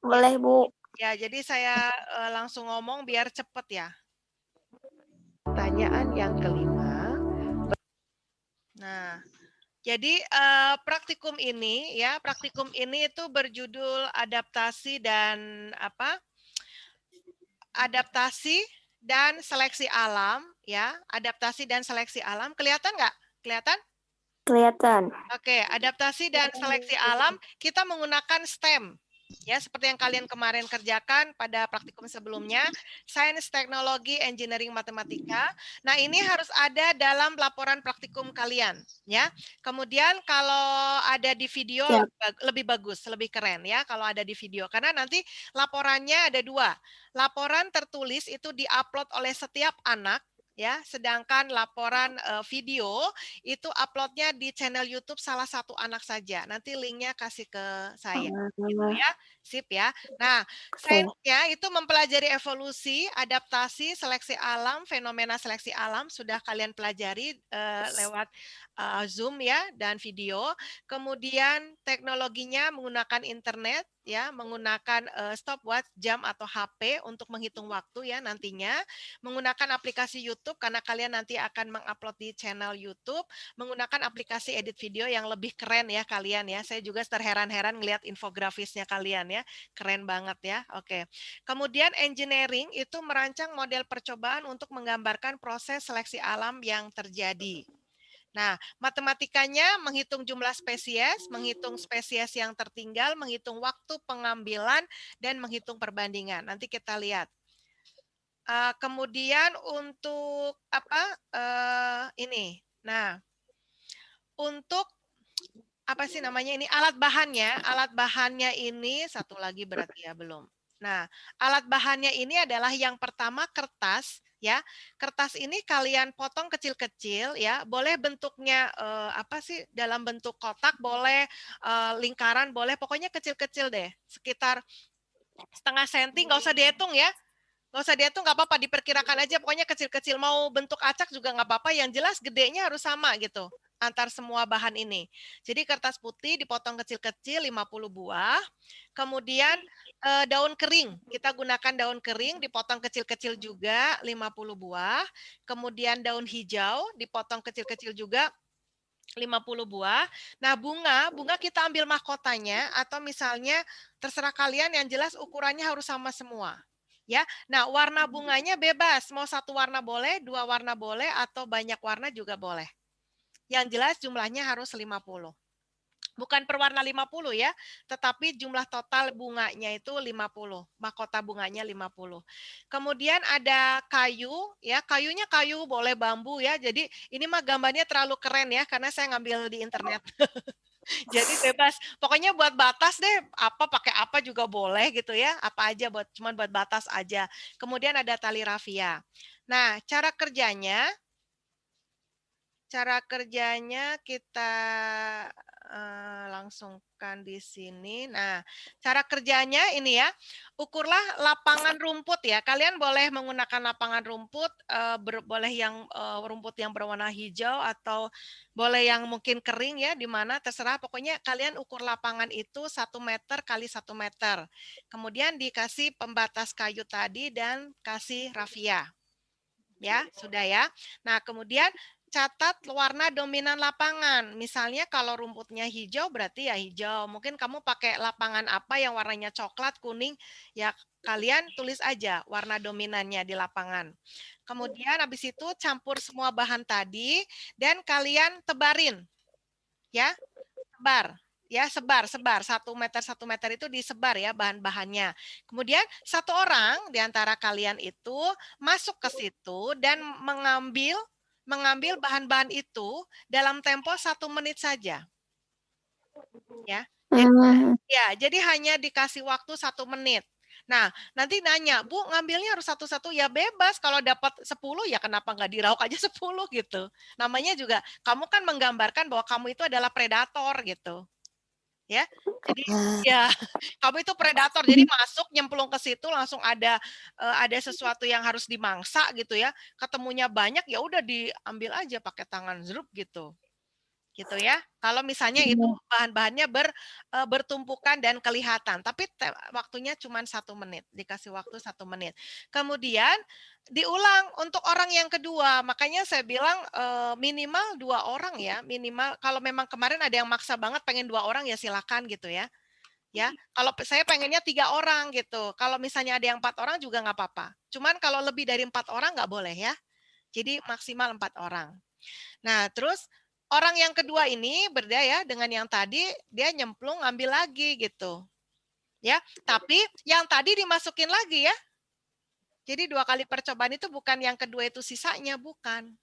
Boleh Bu. Ya, jadi saya langsung ngomong biar cepet ya. Pertanyaan yang kelima. Nah, Jadi praktikum ini ya, praktikum ini itu berjudul adaptasi dan apa? Adaptasi dan seleksi alam ya, adaptasi dan seleksi alam. Kelihatan nggak? Kelihatan? Kelihatan. Oke, adaptasi dan seleksi alam kita menggunakan STEM. Ya, seperti yang kalian kemarin kerjakan pada praktikum sebelumnya, sains, teknologi, engineering, matematika. Nah, ini harus ada dalam laporan praktikum kalian, ya. Kemudian kalau ada di video lebih bagus, lebih keren ya kalau ada di video. Karena nanti laporannya ada 2. Laporan tertulis itu diupload oleh setiap anak, ya, sedangkan laporan video itu uploadnya di channel YouTube salah satu anak saja. Nanti linknya kasih ke saya, gitu ya, sip ya. Nah, sainsnya itu mempelajari evolusi, adaptasi, seleksi alam, fenomena seleksi alam sudah kalian pelajari lewat Zoom ya dan video. Kemudian teknologinya menggunakan internet ya, menggunakan stopwatch, jam atau HP untuk menghitung waktu ya nantinya, menggunakan aplikasi YouTube karena kalian nanti akan mengupload di channel YouTube, menggunakan aplikasi edit video yang lebih keren ya kalian ya. Saya juga terheran-heran ngelihat infografisnya kalian ya, keren banget ya. Oke. Kemudian engineering itu merancang model percobaan untuk menggambarkan proses seleksi alam yang terjadi. Nah, matematikanya menghitung jumlah spesies, menghitung spesies yang tertinggal, menghitung waktu pengambilan, dan menghitung perbandingan. Nanti kita lihat. Kemudian untuk apa? Ini. Nah, untuk apa sih namanya ini? Alat bahannya ini satu lagi berarti ya belum. Nah, alat bahannya ini adalah yang pertama kertas. Ya, kertas ini kalian potong kecil-kecil ya, boleh bentuknya apa sih dalam bentuk kotak, boleh lingkaran, boleh pokoknya kecil-kecil deh, sekitar setengah senti, nggak usah dihitung ya, nggak usah dihitung, nggak apa-apa, diperkirakan aja, pokoknya kecil-kecil, mau bentuk acak juga nggak apa-apa, yang jelas gedenya harus sama gitu antar semua bahan ini. Jadi kertas putih dipotong kecil-kecil 50 buah. Kemudian daun kering, kita gunakan daun kering dipotong kecil-kecil juga 50 buah. Kemudian daun hijau dipotong kecil-kecil juga 50 buah. Nah, bunga kita ambil mahkotanya atau misalnya terserah kalian, yang jelas ukurannya harus sama semua. Ya. Nah, warna bunganya bebas, mau satu warna boleh, 2 warna boleh, atau banyak warna juga boleh. Yang jelas jumlahnya harus 50. Bukan per warna 50 ya, tetapi jumlah total bunganya itu 50, mahkota bunganya 50. Kemudian ada kayu, ya kayunya kayu boleh bambu ya, jadi ini mah gambarnya terlalu keren ya, karena saya ngambil di internet. Jadi bebas, pokoknya buat batas deh, apa pakai apa juga boleh gitu ya, apa aja cuman buat batas aja. Kemudian ada tali rafia. Nah, cara kerjanya kita langsungkan di sini. Nah, cara kerjanya ini ya, ukurlah lapangan rumput ya. Kalian boleh menggunakan lapangan rumput, boleh yang rumput yang berwarna hijau atau boleh yang mungkin kering ya, di mana terserah. Pokoknya kalian ukur lapangan itu 1 meter kali 1 meter. Kemudian dikasih pembatas kayu tadi dan kasih rafia. Ya, sudah ya. Nah, kemudian catat warna dominan lapangan. Misalnya kalau rumputnya hijau berarti ya hijau. Mungkin kamu pakai lapangan apa yang warnanya coklat, kuning, ya kalian tulis aja warna dominannya di lapangan. Kemudian habis itu campur semua bahan tadi dan kalian tebarin. Ya, tebar. Ya, sebar 1 meter itu disebar ya bahan-bahannya. Kemudian 1 orang di antara kalian itu masuk ke situ dan mengambil bahan-bahan itu dalam tempo 1 menit saja. Ya. Jadi hanya dikasih waktu 1 menit. Nah, nanti nanya, Bu, ngambilnya harus satu-satu? Ya bebas, kalau dapat 10 ya kenapa nggak dirauk aja 10 gitu. Namanya juga, kamu kan menggambarkan bahwa kamu itu adalah predator gitu. Ya, jadi ya kamu itu predator, jadi masuk nyemplung ke situ langsung ada sesuatu yang harus dimangsa gitu ya, ketemunya banyak ya udah diambil aja pakai tangan zrup gitu gitu ya. Kalau misalnya itu bahan-bahannya bertumpukan dan kelihatan, tapi waktunya cuma 1 menit, dikasih waktu 1 menit. Kemudian diulang untuk orang yang kedua, makanya saya bilang minimal 2 orang ya, minimal. Kalau memang kemarin ada yang maksa banget pengen 2 orang ya silakan gitu ya. Ya, kalau saya pengennya 3 orang gitu. Kalau misalnya ada yang 4 orang juga nggak apa-apa. Cuman kalau lebih dari 4 orang nggak boleh ya. Jadi maksimal 4 orang. Nah, terus orang yang kedua ini beda ya dengan yang tadi, dia nyemplung ngambil lagi gitu. Ya, tapi yang tadi dimasukin lagi ya. Jadi 2 kali percobaan itu bukan yang kedua itu sisanya, bukan.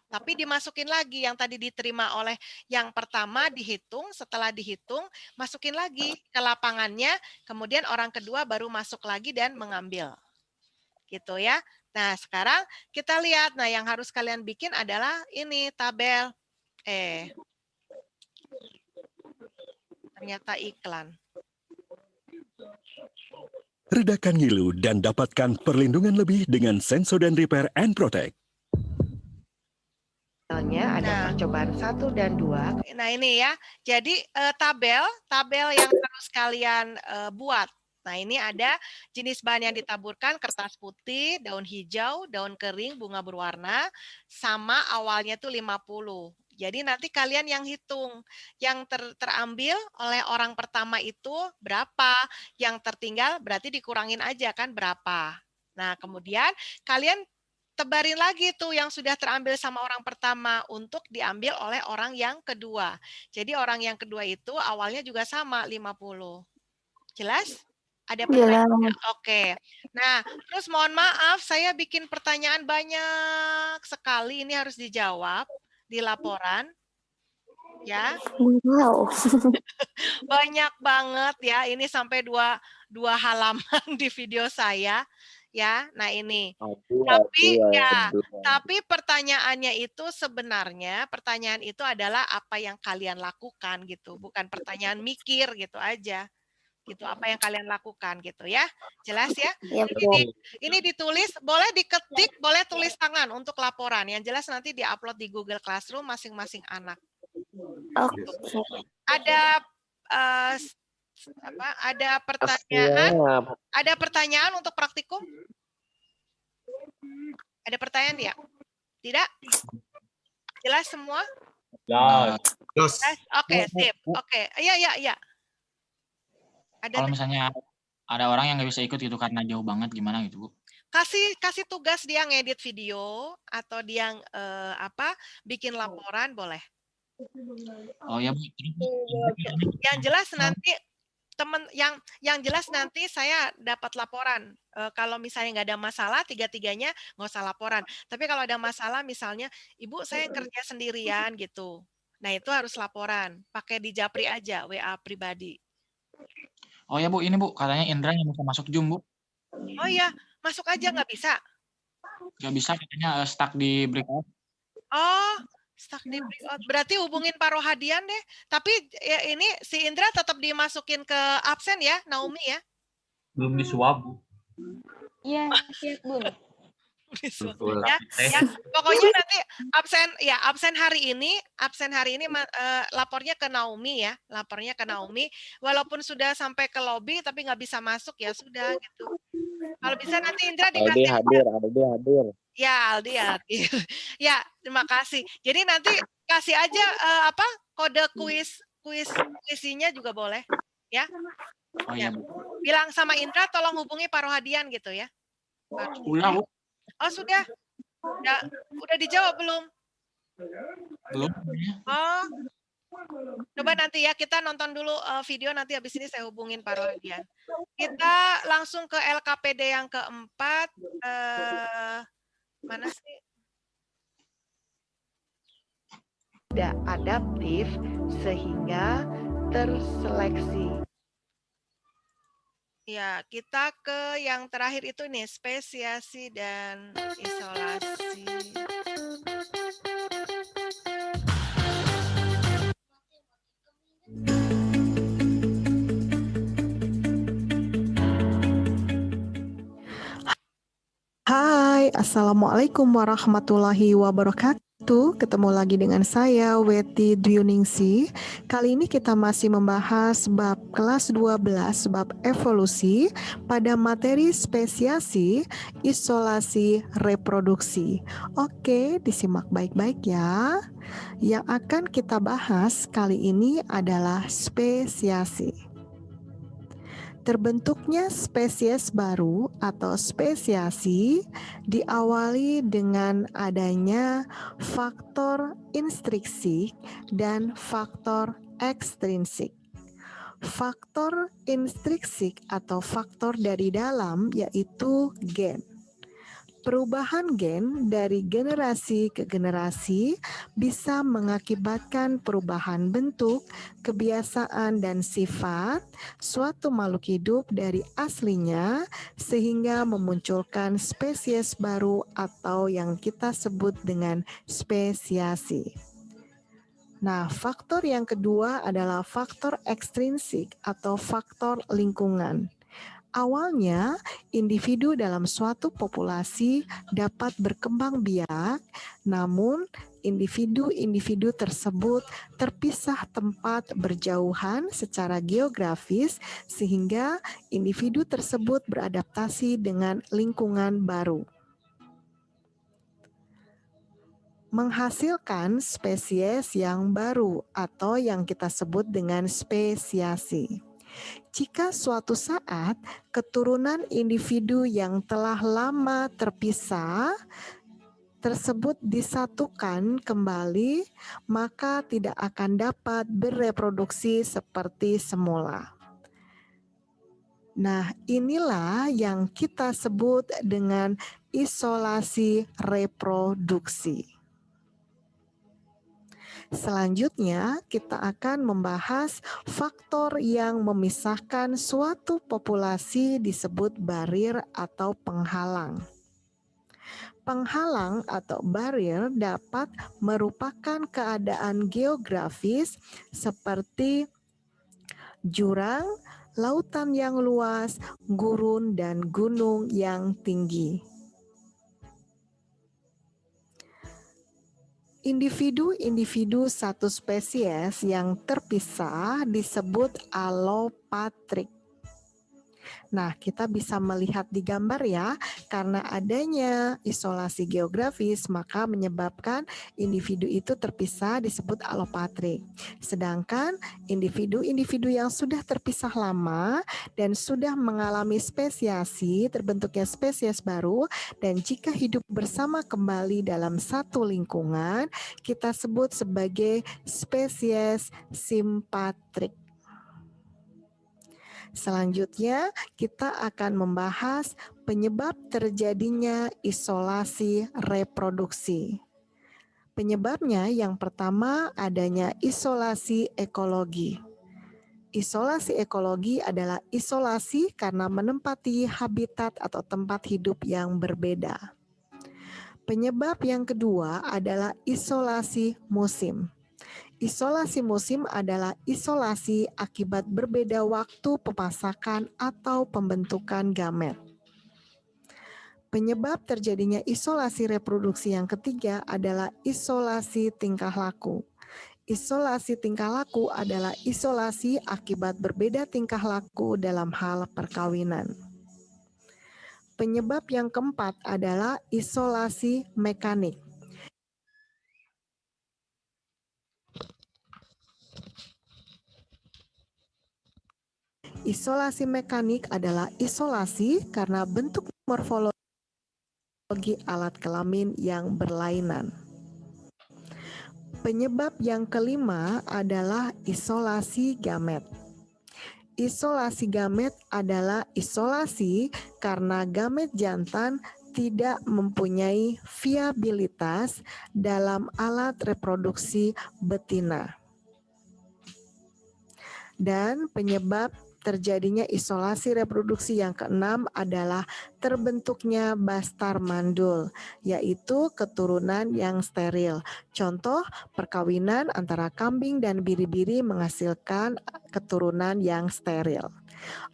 Tapi dimasukin lagi yang tadi diterima oleh yang pertama dihitung, setelah dihitung masukin lagi ke lapangannya, kemudian orang kedua baru masuk lagi dan mengambil. Gitu ya. Nah, sekarang kita lihat. Nah, yang harus kalian bikin adalah ini tabel. Ternyata iklan. Redakan ngilu dan dapatkan perlindungan lebih dengan Sensodyne Repair and Protect. Ada percobaan 1 dan 2. Nah, ini ya. Jadi tabel yang harus kalian buat. Nah, ini ada jenis bahan yang ditaburkan, kertas putih, daun hijau, daun kering, bunga berwarna, sama awalnya tuh 50. Jadi nanti kalian yang hitung, yang terambil oleh orang pertama itu berapa, yang tertinggal berarti dikurangin aja kan berapa. Nah, kemudian kalian tebarin lagi tuh yang sudah terambil sama orang pertama untuk diambil oleh orang yang kedua. Jadi orang yang kedua itu awalnya juga sama 50. Jelas? Ada pertanyaan? Oke. Nah, terus mohon maaf saya bikin pertanyaan banyak sekali, ini harus dijawab di laporan. Ya. Wow. Banyak banget ya, ini sampai dua halaman di video saya. Ya, nah ini. Tapi pertanyaannya itu sebenarnya pertanyaan itu adalah apa yang kalian lakukan gitu, bukan pertanyaan mikir gitu aja. Gitu apa yang kalian lakukan gitu ya. Jelas ya? Ini ditulis, boleh diketik, boleh tulis tangan untuk laporan. Yang jelas nanti diupload di Google Classroom masing-masing anak. Ada ada pertanyaan? Ada pertanyaan untuk praktikum? Ada pertanyaan ya? Tidak? Jelas semua? Jelas. Oke, sip. Oke. Iya. Kalau misalnya ada orang yang nggak bisa ikut gitu karena jauh banget, gimana gitu, Bu? Kasih tugas dia ngedit video atau dia bikin laporan boleh. Oh ya, Bu. Yang jelas nanti yang jelas nanti saya dapat laporan. Kalau misalnya nggak ada masalah, tiga-tiganya nggak usah laporan. Tapi kalau ada masalah, misalnya Ibu saya kerja sendirian gitu. Nah itu harus laporan. Pakai di Japri aja, WA pribadi. Oh ya Bu, ini Bu, katanya Indra yang bisa masuk Zoom, Bu. Oh iya, masuk aja nggak bisa? Nggak bisa, katanya stuck di breakout. Oh, stuck di breakout. Berarti hubungin Pak Rohadian deh. Tapi ya, ini si Indra tetap dimasukin ke absen ya, Naomi ya? Belum disuap, Bu. Iya, siap, Bun. Ya, pokoknya nanti absen hari ini lapornya ke Naomi ya, walaupun sudah sampai ke lobby tapi nggak bisa masuk ya sudah gitu. Kalau bisa nanti Indra dikasih hadir. Ya, Aldi hadir. Ya, terima kasih. Jadi nanti kasih aja kode kuisinya juga boleh ya. Oh iya, Bu. Bilang sama Indra tolong hubungi Pak Rohadian gitu ya. Udah, Bu. Oh sudah dijawab belum? Belum. Oh, coba nanti ya kita nonton dulu video, nanti habis ini saya hubungin Pak Rohadian. Kita langsung ke LKPD yang keempat. Mana sih? Tidak adaptif sehingga terseleksi. Ya, kita ke yang terakhir itu nih, spesiasi dan isolasi. Hai, Assalamualaikum warahmatullahi wabarakatuh. ketemu lagi dengan saya Weti Dwiningsih. Kali ini kita masih membahas bab kelas 12 bab evolusi pada materi spesiasi isolasi reproduksi. Oke, disimak baik-baik ya. Yang akan kita bahas kali ini adalah spesiasi. Terbentuknya spesies baru atau spesiasi diawali dengan adanya faktor intrinsik dan faktor ekstrinsik. Faktor intrinsik atau faktor dari dalam yaitu gen. Perubahan gen dari generasi ke generasi bisa mengakibatkan perubahan bentuk, kebiasaan, dan sifat suatu makhluk hidup dari aslinya sehingga memunculkan spesies baru atau yang kita sebut dengan spesiasi. Nah, faktor yang kedua adalah faktor ekstrinsik atau faktor lingkungan. Awalnya, individu dalam suatu populasi dapat berkembang biak, namun individu-individu tersebut terpisah tempat berjauhan secara geografis sehingga individu tersebut beradaptasi dengan lingkungan baru, menghasilkan spesies yang baru atau yang kita sebut dengan spesiasi. Jika suatu saat keturunan individu yang telah lama terpisah tersebut disatukan kembali, maka tidak akan dapat bereproduksi seperti semula. Nah, inilah yang kita sebut dengan isolasi reproduksi. Selanjutnya, kita akan membahas faktor yang memisahkan suatu populasi disebut barrier atau penghalang. Penghalang atau barrier dapat merupakan keadaan geografis seperti jurang, lautan yang luas, gurun, dan gunung yang tinggi. Individu-individu satu spesies yang terpisah disebut alopatrik. Nah, kita bisa melihat di gambar ya, karena adanya isolasi geografis, maka menyebabkan individu itu terpisah disebut alopatrik. Sedangkan individu-individu yang sudah terpisah lama dan sudah mengalami spesiasi, terbentuknya spesies baru, dan jika hidup bersama kembali dalam satu lingkungan, kita sebut sebagai spesies simpatrik. Selanjutnya, kita akan membahas penyebab terjadinya isolasi reproduksi. Penyebabnya yang pertama adanya isolasi ekologi. Isolasi ekologi adalah isolasi karena menempati habitat atau tempat hidup yang berbeda. Penyebab yang kedua adalah isolasi musim. Isolasi musim adalah isolasi akibat berbeda waktu pemasakan atau pembentukan gamet. Penyebab terjadinya isolasi reproduksi yang ketiga adalah isolasi tingkah laku. Isolasi tingkah laku adalah isolasi akibat berbeda tingkah laku dalam hal perkawinan. Penyebab yang keempat adalah isolasi mekanik. Isolasi mekanik adalah isolasi karena bentuk morfologi alat kelamin yang berlainan. Penyebab yang kelima adalah isolasi gamet. Isolasi gamet adalah isolasi karena gamet jantan tidak mempunyai viabilitas dalam alat reproduksi betina. Dan penyebab terjadinya isolasi reproduksi yang keenam adalah terbentuknya bastar mandul, yaitu keturunan yang steril. Contoh, perkawinan antara kambing dan biri-biri menghasilkan keturunan yang steril.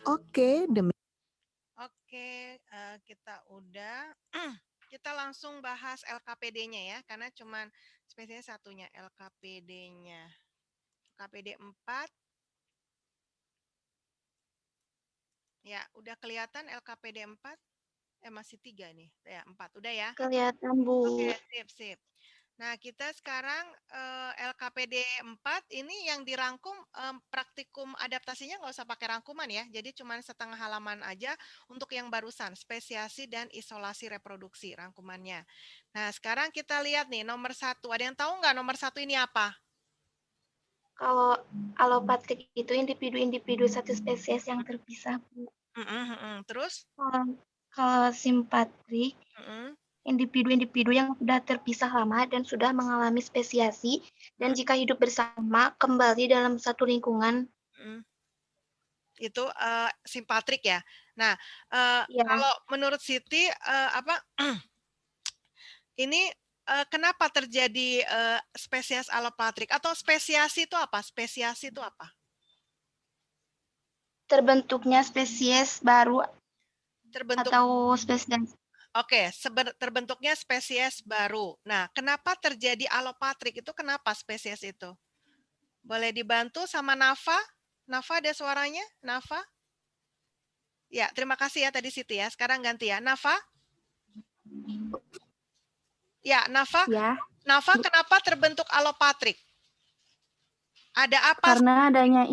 Oke, kita langsung bahas LKPD-nya ya, karena cuman spesies satunya LKPD-nya. LKPD 4. Ya, udah kelihatan LKPD 4? Masih 3 nih. Ya, 4. Udah ya? Kelihatan, Bu. Oke, sip. Nah, kita sekarang LKPD 4 ini yang dirangkum praktikum adaptasinya nggak usah pakai rangkuman ya. Jadi cuma setengah halaman aja untuk yang barusan, spesiasi dan isolasi reproduksi rangkumannya. Nah, sekarang kita lihat nih nomor 1. Ada yang tahu nggak nomor 1 ini apa? Kalau alopatrik itu individu-individu satu spesies yang terpisah, Bu. Terus? Kalau simpatrik, individu-individu yang sudah terpisah lama dan sudah mengalami spesiasi, dan jika hidup bersama kembali dalam satu lingkungan. Itu simpatrik ya. Nah, Ya. kalau menurut Siti ini kenapa terjadi spesies alopatrik atau spesiasi itu apa? Spesiasi itu apa? Terbentuknya spesies baru atau spesies. Oke, terbentuknya spesies baru. Nah, kenapa terjadi alopatrik itu? Kenapa spesies itu? Boleh dibantu sama Nafa? Nafa ada suaranya? Nafa? Ya, terima kasih ya tadi Siti ya. Sekarang ganti ya. Nafa? Ya, Nafa. Ya. Nafa, kenapa terbentuk alopatrik? Ada apa? Karena adanya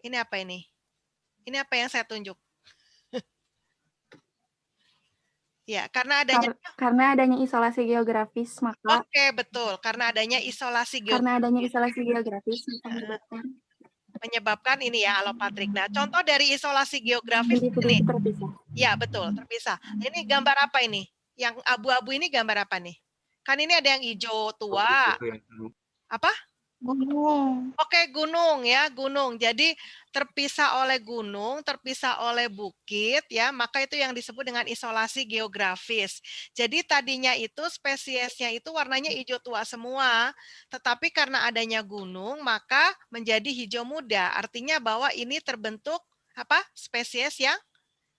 Ini apa ini? Ini apa yang saya tunjuk? Ya, karena adanya isolasi geografis, maka Oke, betul. Karena adanya isolasi geografis menyebabkan ini ya alopatrik. Nah, contoh dari isolasi geografis ini. Ya, betul, terpisah. Ini gambar apa ini? Yang abu-abu ini gambar apa nih? Kan ini ada yang hijau tua. Apa? Gunung. Oke, gunung ya, gunung. Jadi terpisah oleh gunung, terpisah oleh bukit ya, maka itu yang disebut dengan isolasi geografis. Jadi tadinya itu spesiesnya itu warnanya hijau tua semua, tetapi karena adanya gunung maka menjadi hijau muda. Artinya bahwa ini terbentuk apa? Spesies yang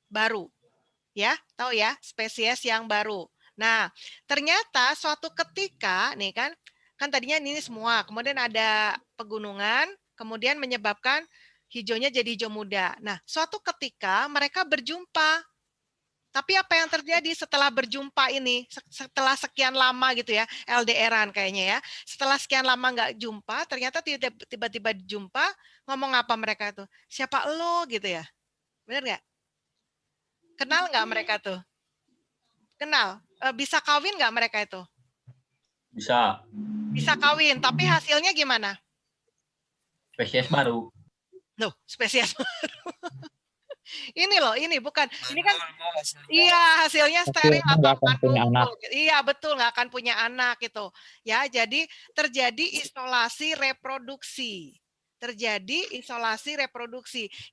baru. Ya, tahu ya, spesies yang baru. Nah, ternyata suatu ketika nih kan tadinya ini semua, kemudian ada pegunungan, kemudian menyebabkan hijaunya jadi hijau muda. Nah, suatu ketika mereka berjumpa. Tapi apa yang terjadi setelah berjumpa ini, setelah sekian lama gitu ya, LDRan kayaknya ya, setelah sekian lama nggak jumpa, ternyata tiba-tiba jumpa, ngomong apa mereka tuh? Siapa lo gitu ya? Benar nggak? Kenal nggak mereka tuh? Kenal? Bisa kawin nggak mereka itu? Bisa. Bisa kawin, tapi hasilnya gimana? Spesies baru. Loh, spesies baru. Ini loh, ini bukan. Ini kan, iya hasilnya steril atau akan iya betul, nggak akan punya anak gitu. Ya, jadi terjadi isolasi reproduksi.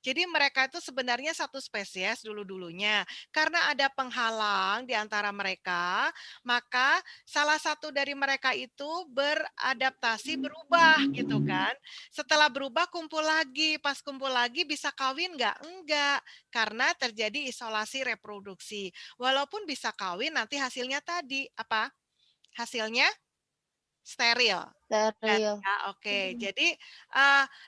Jadi mereka itu sebenarnya satu spesies dulu-dulunya. Karena ada penghalang di antara mereka, maka salah satu dari mereka itu beradaptasi, berubah gitu kan. Setelah berubah kumpul lagi, pas kumpul lagi bisa kawin nggak? Enggak, karena terjadi isolasi reproduksi. Walaupun bisa kawin, nanti hasilnya tadi apa? Hasilnya steril. Ya, oke. Jadi,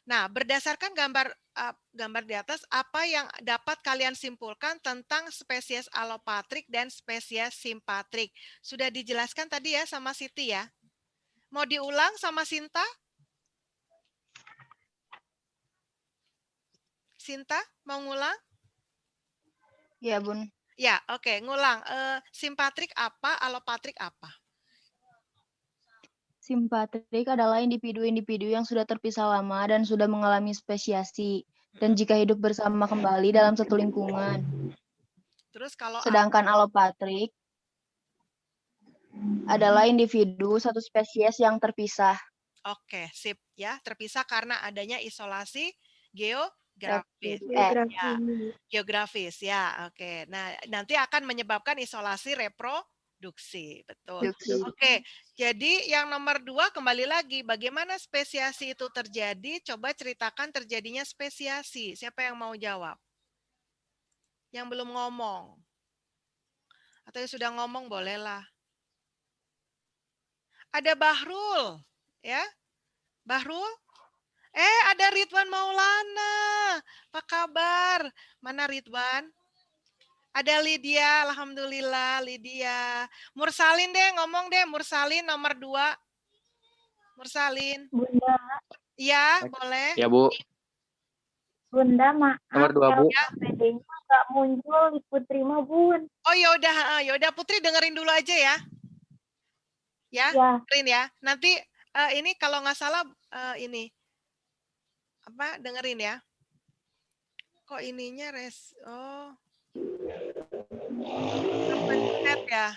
nah berdasarkan gambar di atas, apa yang dapat kalian simpulkan tentang spesies alopatrik dan spesies simpatrik? Sudah dijelaskan tadi ya sama Siti ya. Mau diulang sama Sinta? Sinta, mau ngulang? Ya, Bun. Ya, oke. Ngulang. Simpatrik apa, alopatrik apa? Simpatrik adalah individu-individu yang sudah terpisah lama dan sudah mengalami spesiasi, dan jika hidup bersama kembali dalam satu lingkungan. Terus kalau sedangkan alopatrik adalah individu satu spesies yang terpisah. Oke, sip ya, terpisah karena adanya isolasi geografis. Geografis ya, oke. Nah, nanti akan menyebabkan isolasi reproduksi, betul. Oke, jadi yang nomor 2 kembali lagi, bagaimana spesiasi itu terjadi? Coba ceritakan terjadinya spesiasi. Siapa yang mau jawab? Yang belum ngomong. Atau yang sudah ngomong bolehlah. Ada Bahrul, ya. Bahrul? Ada Ridwan Maulana. Apa kabar? Mana Ridwan? Ada Lydia, alhamdulillah Lydia. Mursalin deh, ngomong deh, Mursalin nomor 2. Mursalin. Bunda. Iya, boleh. Ya, Bu. Bunda, maaf. Nomor 2, Bu. LKPD-nya nggak muncul di Putri mah, Bun. Oh ya udah Putri dengerin dulu aja ya. Ya, dengerin ya. Nanti ini kalau nggak salah ini apa dengerin ya. Kok ininya kepencet ya.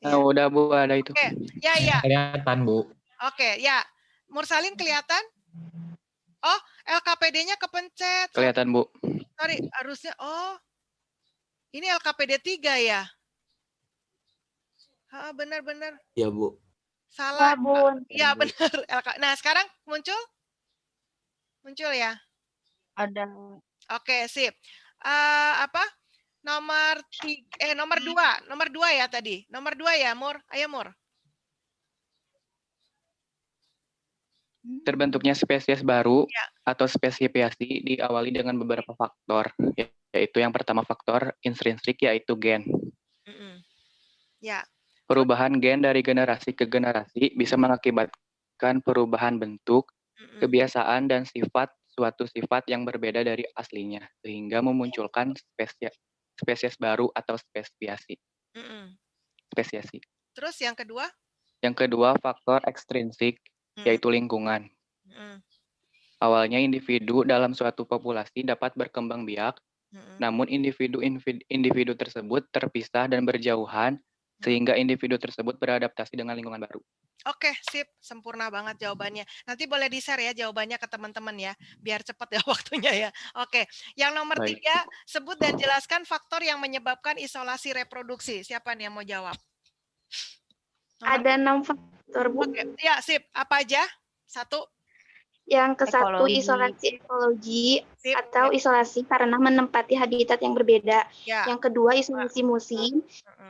Nah, udah Bu, ada itu. Oke, ya. Kelihatan, Bu. Oke, ya. Mursalin kelihatan? Oh, LKPD-nya kepencet. Kelihatan, Bu. Sorry, harusnya ini LKPD 3 ya? Benar. Ya, Bu. Salah. Ya, Bun. Iya, benar. Nah, sekarang muncul? Muncul ya? Ada. Oke, sip. Nomor 2. Nomor 2 ya tadi. Nomor 2 ya, Mur. Ayo, Mur. Terbentuknya spesies baru atau spesiasi diawali dengan beberapa faktor, yaitu yang pertama faktor intrinsik yaitu gen. Ya. Perubahan gen dari generasi ke generasi bisa mengakibatkan perubahan bentuk, kebiasaan, dan suatu sifat yang berbeda dari aslinya, sehingga memunculkan spesies baru atau spesiasi. Terus yang kedua? Yang kedua, faktor ekstrinsik, yaitu lingkungan. Awalnya individu dalam suatu populasi dapat berkembang biak, namun individu tersebut terpisah dan berjauhan, sehingga individu tersebut beradaptasi dengan lingkungan baru. Oke, sip. Sempurna banget jawabannya. Nanti boleh di-share ya jawabannya ke teman-teman ya, biar cepat ya waktunya ya. Oke, yang nomor 3, sebut dan jelaskan faktor yang menyebabkan isolasi reproduksi. Siapa nih yang mau jawab? Ada 6 faktor, Bu. Oke, ya sip. Apa aja? 1. Yang ke-1 isolasi ekologi atau isolasi karena menempati habitat yang berbeda. Yang kedua isolasi musim,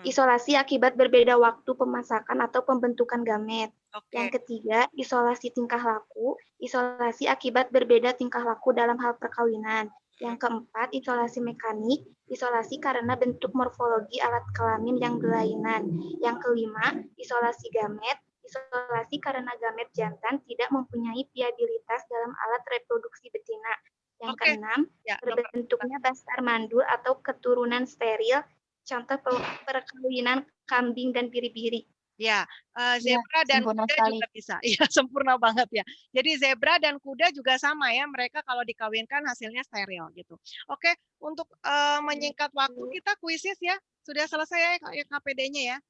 isolasi akibat berbeda waktu pemasakan atau pembentukan gamet. Yang ketiga isolasi tingkah laku, isolasi akibat berbeda tingkah laku dalam hal perkawinan. Yang keempat isolasi mekanik, isolasi karena bentuk morfologi alat kelamin yang berlainan. Yang kelima isolasi gamet, isolasi karena gamet jantan tidak mempunyai viabilitas dalam alat reproduksi betina. Yang keenam, terbentuknya bastar mandul atau keturunan steril, contoh perkawinan kambing dan biri-biri. Ya, zebra dan kuda juga bisa. Iya, sempurna banget ya. Jadi zebra dan kuda juga sama ya, mereka kalau dikawinkan hasilnya steril gitu. Oke, untuk menyingkat waktu kita kuisis ya. Sudah selesai ya KPD-nya ya.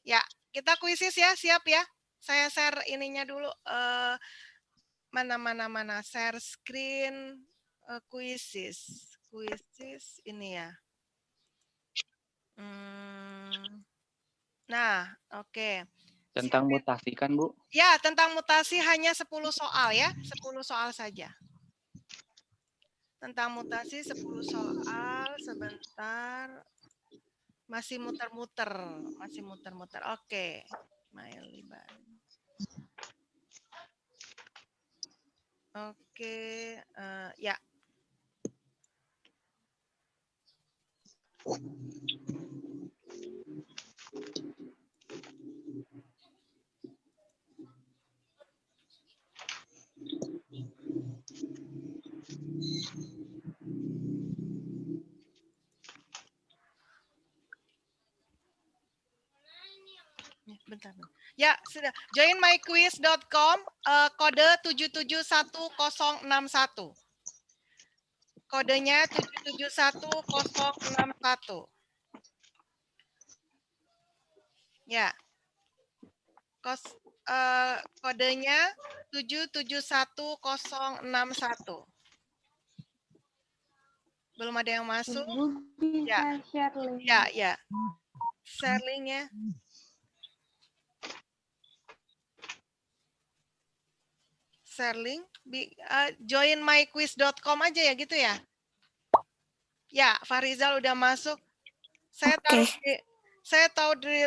Ya, kita kuisis ya, siap ya. Saya share ininya dulu. Mana share screen kuisis ini ya. Nah, oke. Tentang mutasi kan, Bu? Ya, tentang mutasi hanya 10 soal ya, 10 soal saja. Tentang mutasi 10 soal, sebentar. Masih muter-muter. Oke. Mailiban. Oke, ya. Bentar. Ya, sudah. Join myquiz.com, kode 771061. Kodenya 771061. Ya. Kodenya 771061. Belum ada yang masuk? Bisa share link. Ya. Share linknya. Share link, join myquiz.com aja ya gitu ya. Ya, Farizal udah masuk.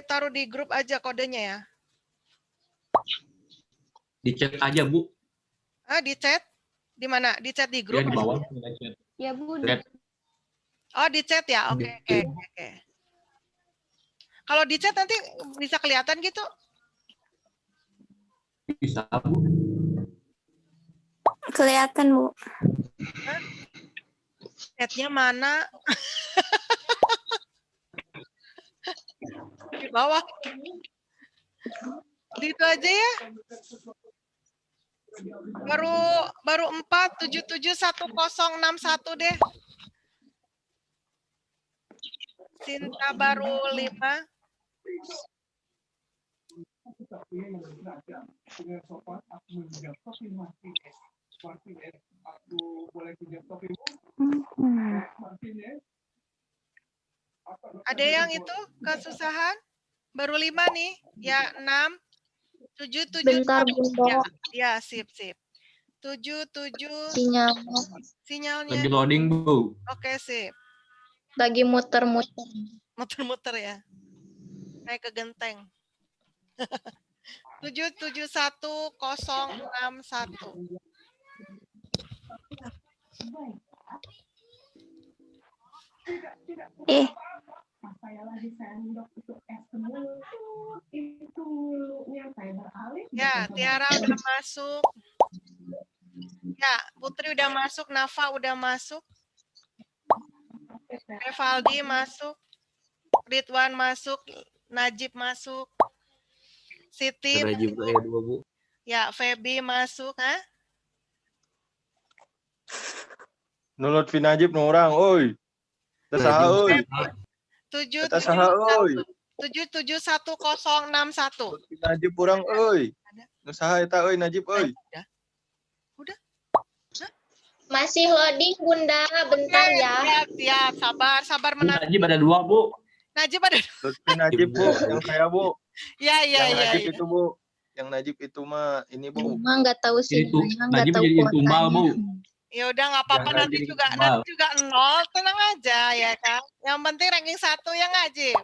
taruh di grup aja kodenya ya. Di chat aja, Bu. Di chat? Di mana? Di chat di grup? Ya, di bawah. Ya, Bu. Oh, di chat ya? Oke. Kalau di chat nanti bisa kelihatan gitu? Bisa, Bu. Kelihatan, Bu. Chatnya mana? Di bawah. Itu aja ya. Baru 4771061 deh. Sinta baru 5. Ada yang itu kesusahan? Baru 5 nih. Ya, 6. 7, 7. Bentar, Bunda. Ya, sip. 7. Sinyalnya. Lagi loading, Bu. Oke, sip. Lagi muter-muter. Muter-muter ya. Naik ke genteng. 771061. Ya, Tiara udah masuk. Ya, Putri udah masuk, Nafa udah masuk. Revaldi masuk. Ridwan masuk, Najib masuk. Siti Najib masuk. ya 2, Bu. Ya, Feby masuk, ha? Nulut Najib nu urang, euy. Teu saha euy. 771061. Najib urang euy. Nu saha eta euy Najib euy. Udah. Masih loading, Bunda. Bentar ya. Siap. Sabar menanti. Najib ada 2, Bu. Najib ada 2. Lutfi Najib, Bu. Yang saya, Bu. Ya. Najib itu, Bu. Yang Najib itu mah ini, Bu. Emang nggak tahu sih. Najib jadi tumbal, Bu. Ya udah nggak apa-apa, nanti juga 0, tenang aja ya kan. Yang penting ranking 1 ya Najib.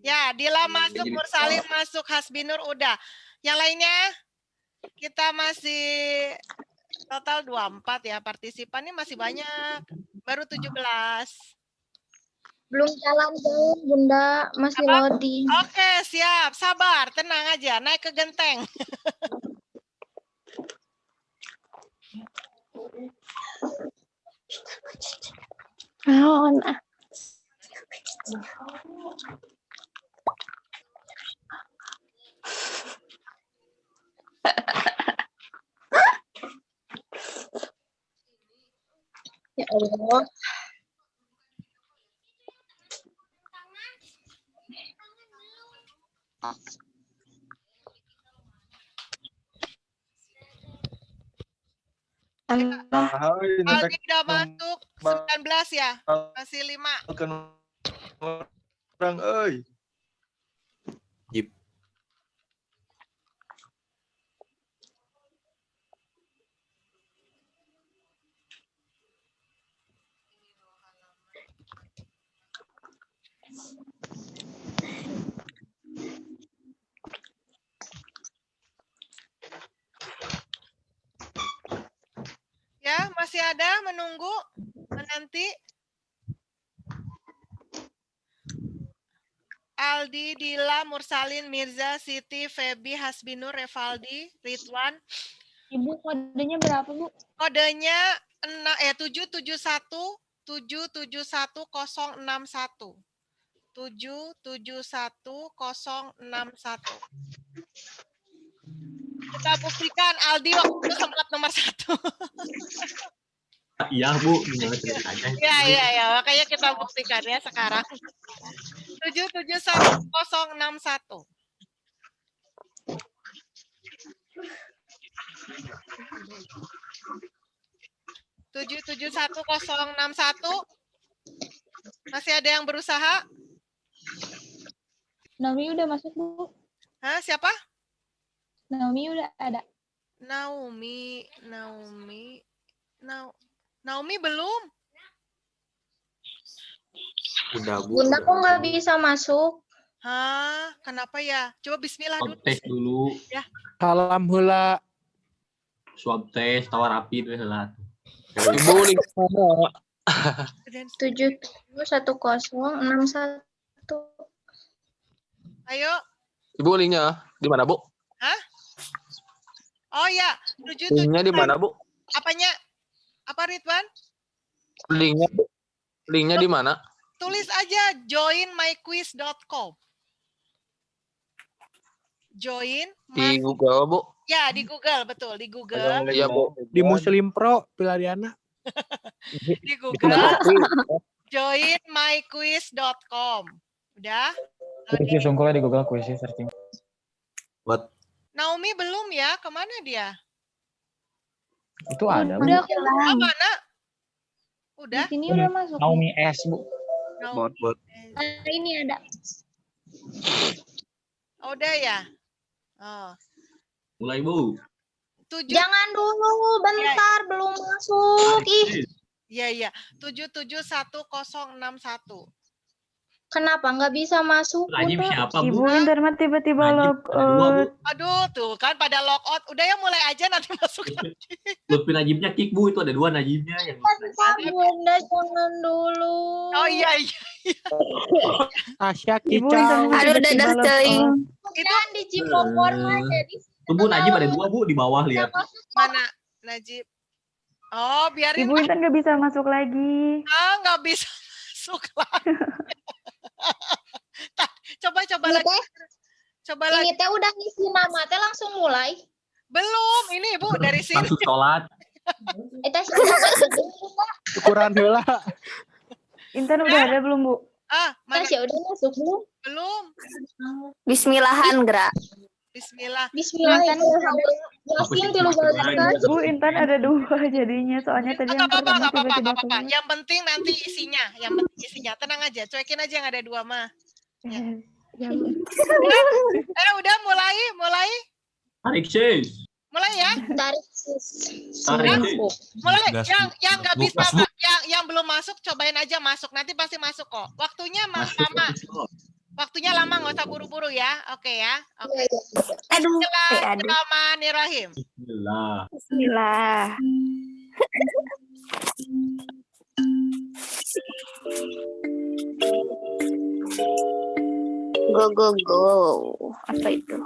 Ya, Dila masuk, Mursalim masuk, Hasbinur udah. Yang lainnya kita masih total 24 ya, partisipannya masih banyak. Baru 17. Belum jalan-jalan, Bunda. Masih loading. Oke, siap. Sabar, tenang aja. Naik ke genteng. Ya Allah. Aldi udah masuk 19 ya? Masih 5. Orang euy. Jip. Ya, masih ada menunggu, menanti. Aldi, Dila, Mursalin, Mirza, Siti, Feby, Hasbinur, Revaldi, Ridwan. Ibu, kodenya berapa, Bu? Kodenya 771 7711061. 7711061. Kita buktikan Aldi waktu itu sempat nomor 1. Iya, Bu. Gimana ceritanya? Iya. Makanya kita buktikan ya sekarang. 7711061. Masih ada yang berusaha? Naomi udah masuk, Bu. Hah, siapa? Naomi udah ada. Naomi belum. Udah, Bu. Bunda kok nggak bisa masuk? Hah, kenapa ya? Coba bismillah dulu. Tes dulu. Ya. Salam heula. Swab test, tawar rapi itu heula. Ibu link 771061. Ayo. Ibu linknya di mana, Bu? Hah? Oh ya, 77. Linknya di mana, Bu? Apanya? Apa Ridwan? Linknya, Bu. Linknya di mana? Tulis aja joinmyquiz.com. Join Di Google, Bu. Ya, di Google, betul, di Google. Iya, Bu. Di Muslim Pro Pilariana. Di Google. joinmyquiz.com. Udah? Kuisi sungguhnya di Google kuisi searching. Buat Naomi belum ya? Kemana dia? Itu ada, Bu. Udah Oh, mana? Udah? Di sini udah masuk. Naomi S, Bu. buat Ini ada. Oh, udah ya? Oh. Mulai, Bu. Jangan dulu, bentar belum masuk. Ih, Iya, iya. 771061. kenapa nggak bisa masuk? Najib Bunda? siapa, Bu? Ibu Intan mah tiba-tiba Najib log ada dua, Bu. out. Aduh, tuh kan pada log out. Udah ya, mulai aja nanti masuk lagi. Lutfi Najibnya kick, Bu. Itu ada dua Najibnya. Yang Bentar, Bunda, jangan dulu. Oh iya, iya. Asya Ibu kicau. Intan mah tiba-tiba log out. Kan di Cipopor mah jadi Tuh, Bu, Najib ada dua, Bu. Di bawah, lihat. Mana Najib? Oh, biarin. Ibu Intan nggak bisa masuk lagi. Nggak bisa masuk lagi. Coba Ini lagi. teh, Coba lagi. ini teh udah ngisi nama teh langsung mulai. Belum. Ini Ibu dari sini. Langsung sholat. Itu Ukuran heula. Intan udah ada belum, Bu? Mana? udah masuk belum? Belum. Bismillahan, Gra. Bismillah. Yasin tilu balasan. Bu, Intan ada 2 jadinya. Soalnya tadi yang pertama tiba-tiba keluar. Yang penting nanti isinya. Yang penting isinya. Tenang aja. Cuekin aja yang ada 2 mah. Ya. Udah mulai. Tarik sis. Mulai ya. Tarik sis. Mulai. Gas, Yang nggak Bu, bisa, gas, Bu. yang belum masuk cobain aja masuk. Nanti pasti masuk kok. Waktunya lama. Waktunya lama, nggak usah buru-buru ya. Oke ya. Oke. Aduh. Bismillahirrahmanirrahim. Bismillah. Bismillah. Go. Apa itu?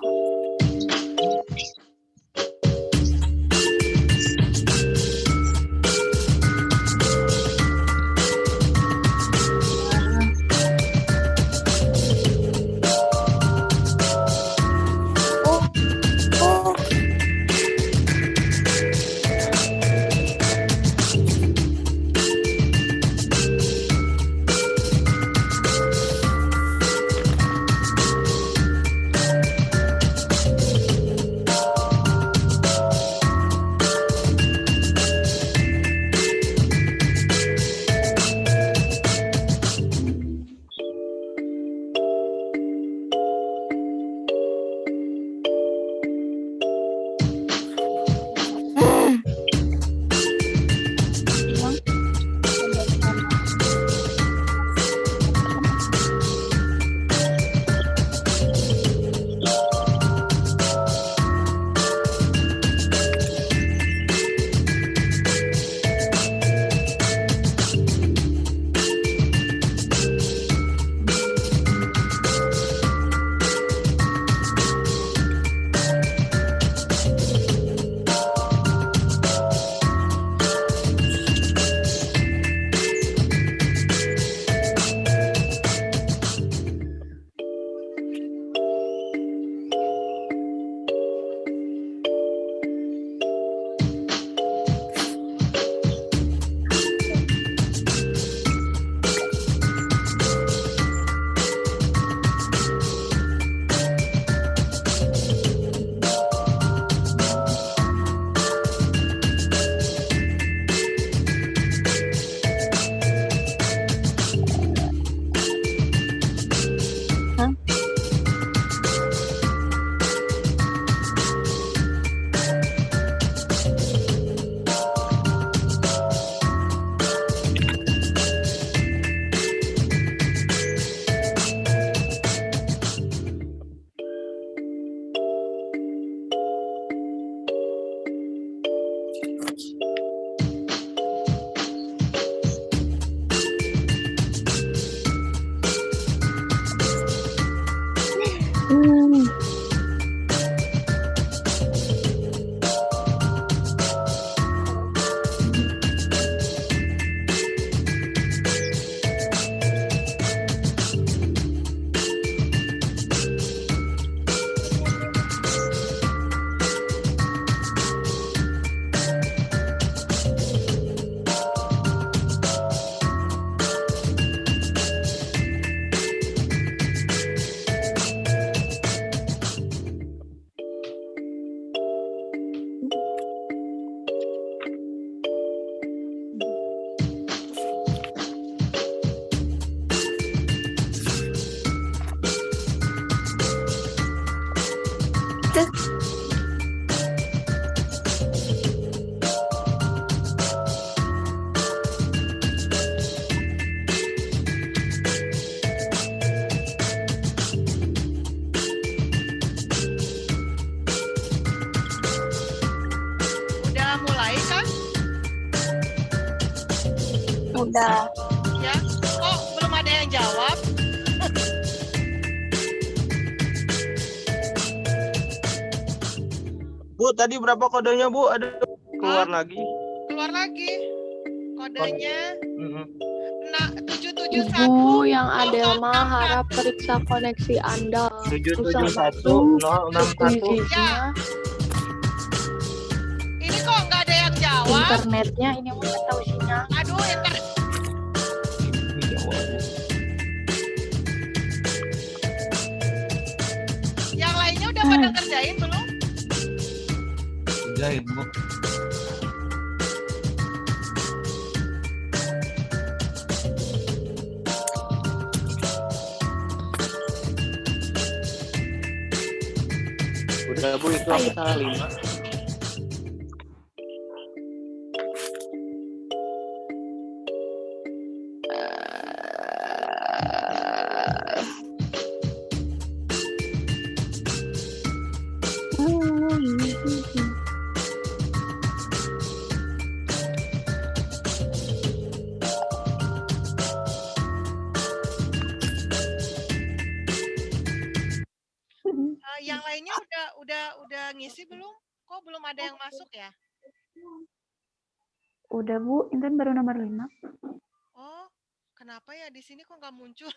itu? Udah mulai kan? Udah. Ya. Kok belum ada yang jawab? Bu, tadi berapa kodenya, Bu? Ada keluar lagi. Keluar lagi. Kodenya. Nah, 771. Ibu yang Adelma harap periksa koneksi Anda. 771-061. Ya. Ini kok nggak ada yang jawab? Internetnya ini mau tahu sinyal. Aduh, internet. Yang lainnya udah pada kerjain belum? Kerjain, Bu. Udah Bu, itu aku salah 5. Yang lainnya udah ngisi belum? Kok belum ada yang masuk ya? Udah Bu, Intan baru nomor 5. Oh, kenapa ya di sini kok nggak muncul?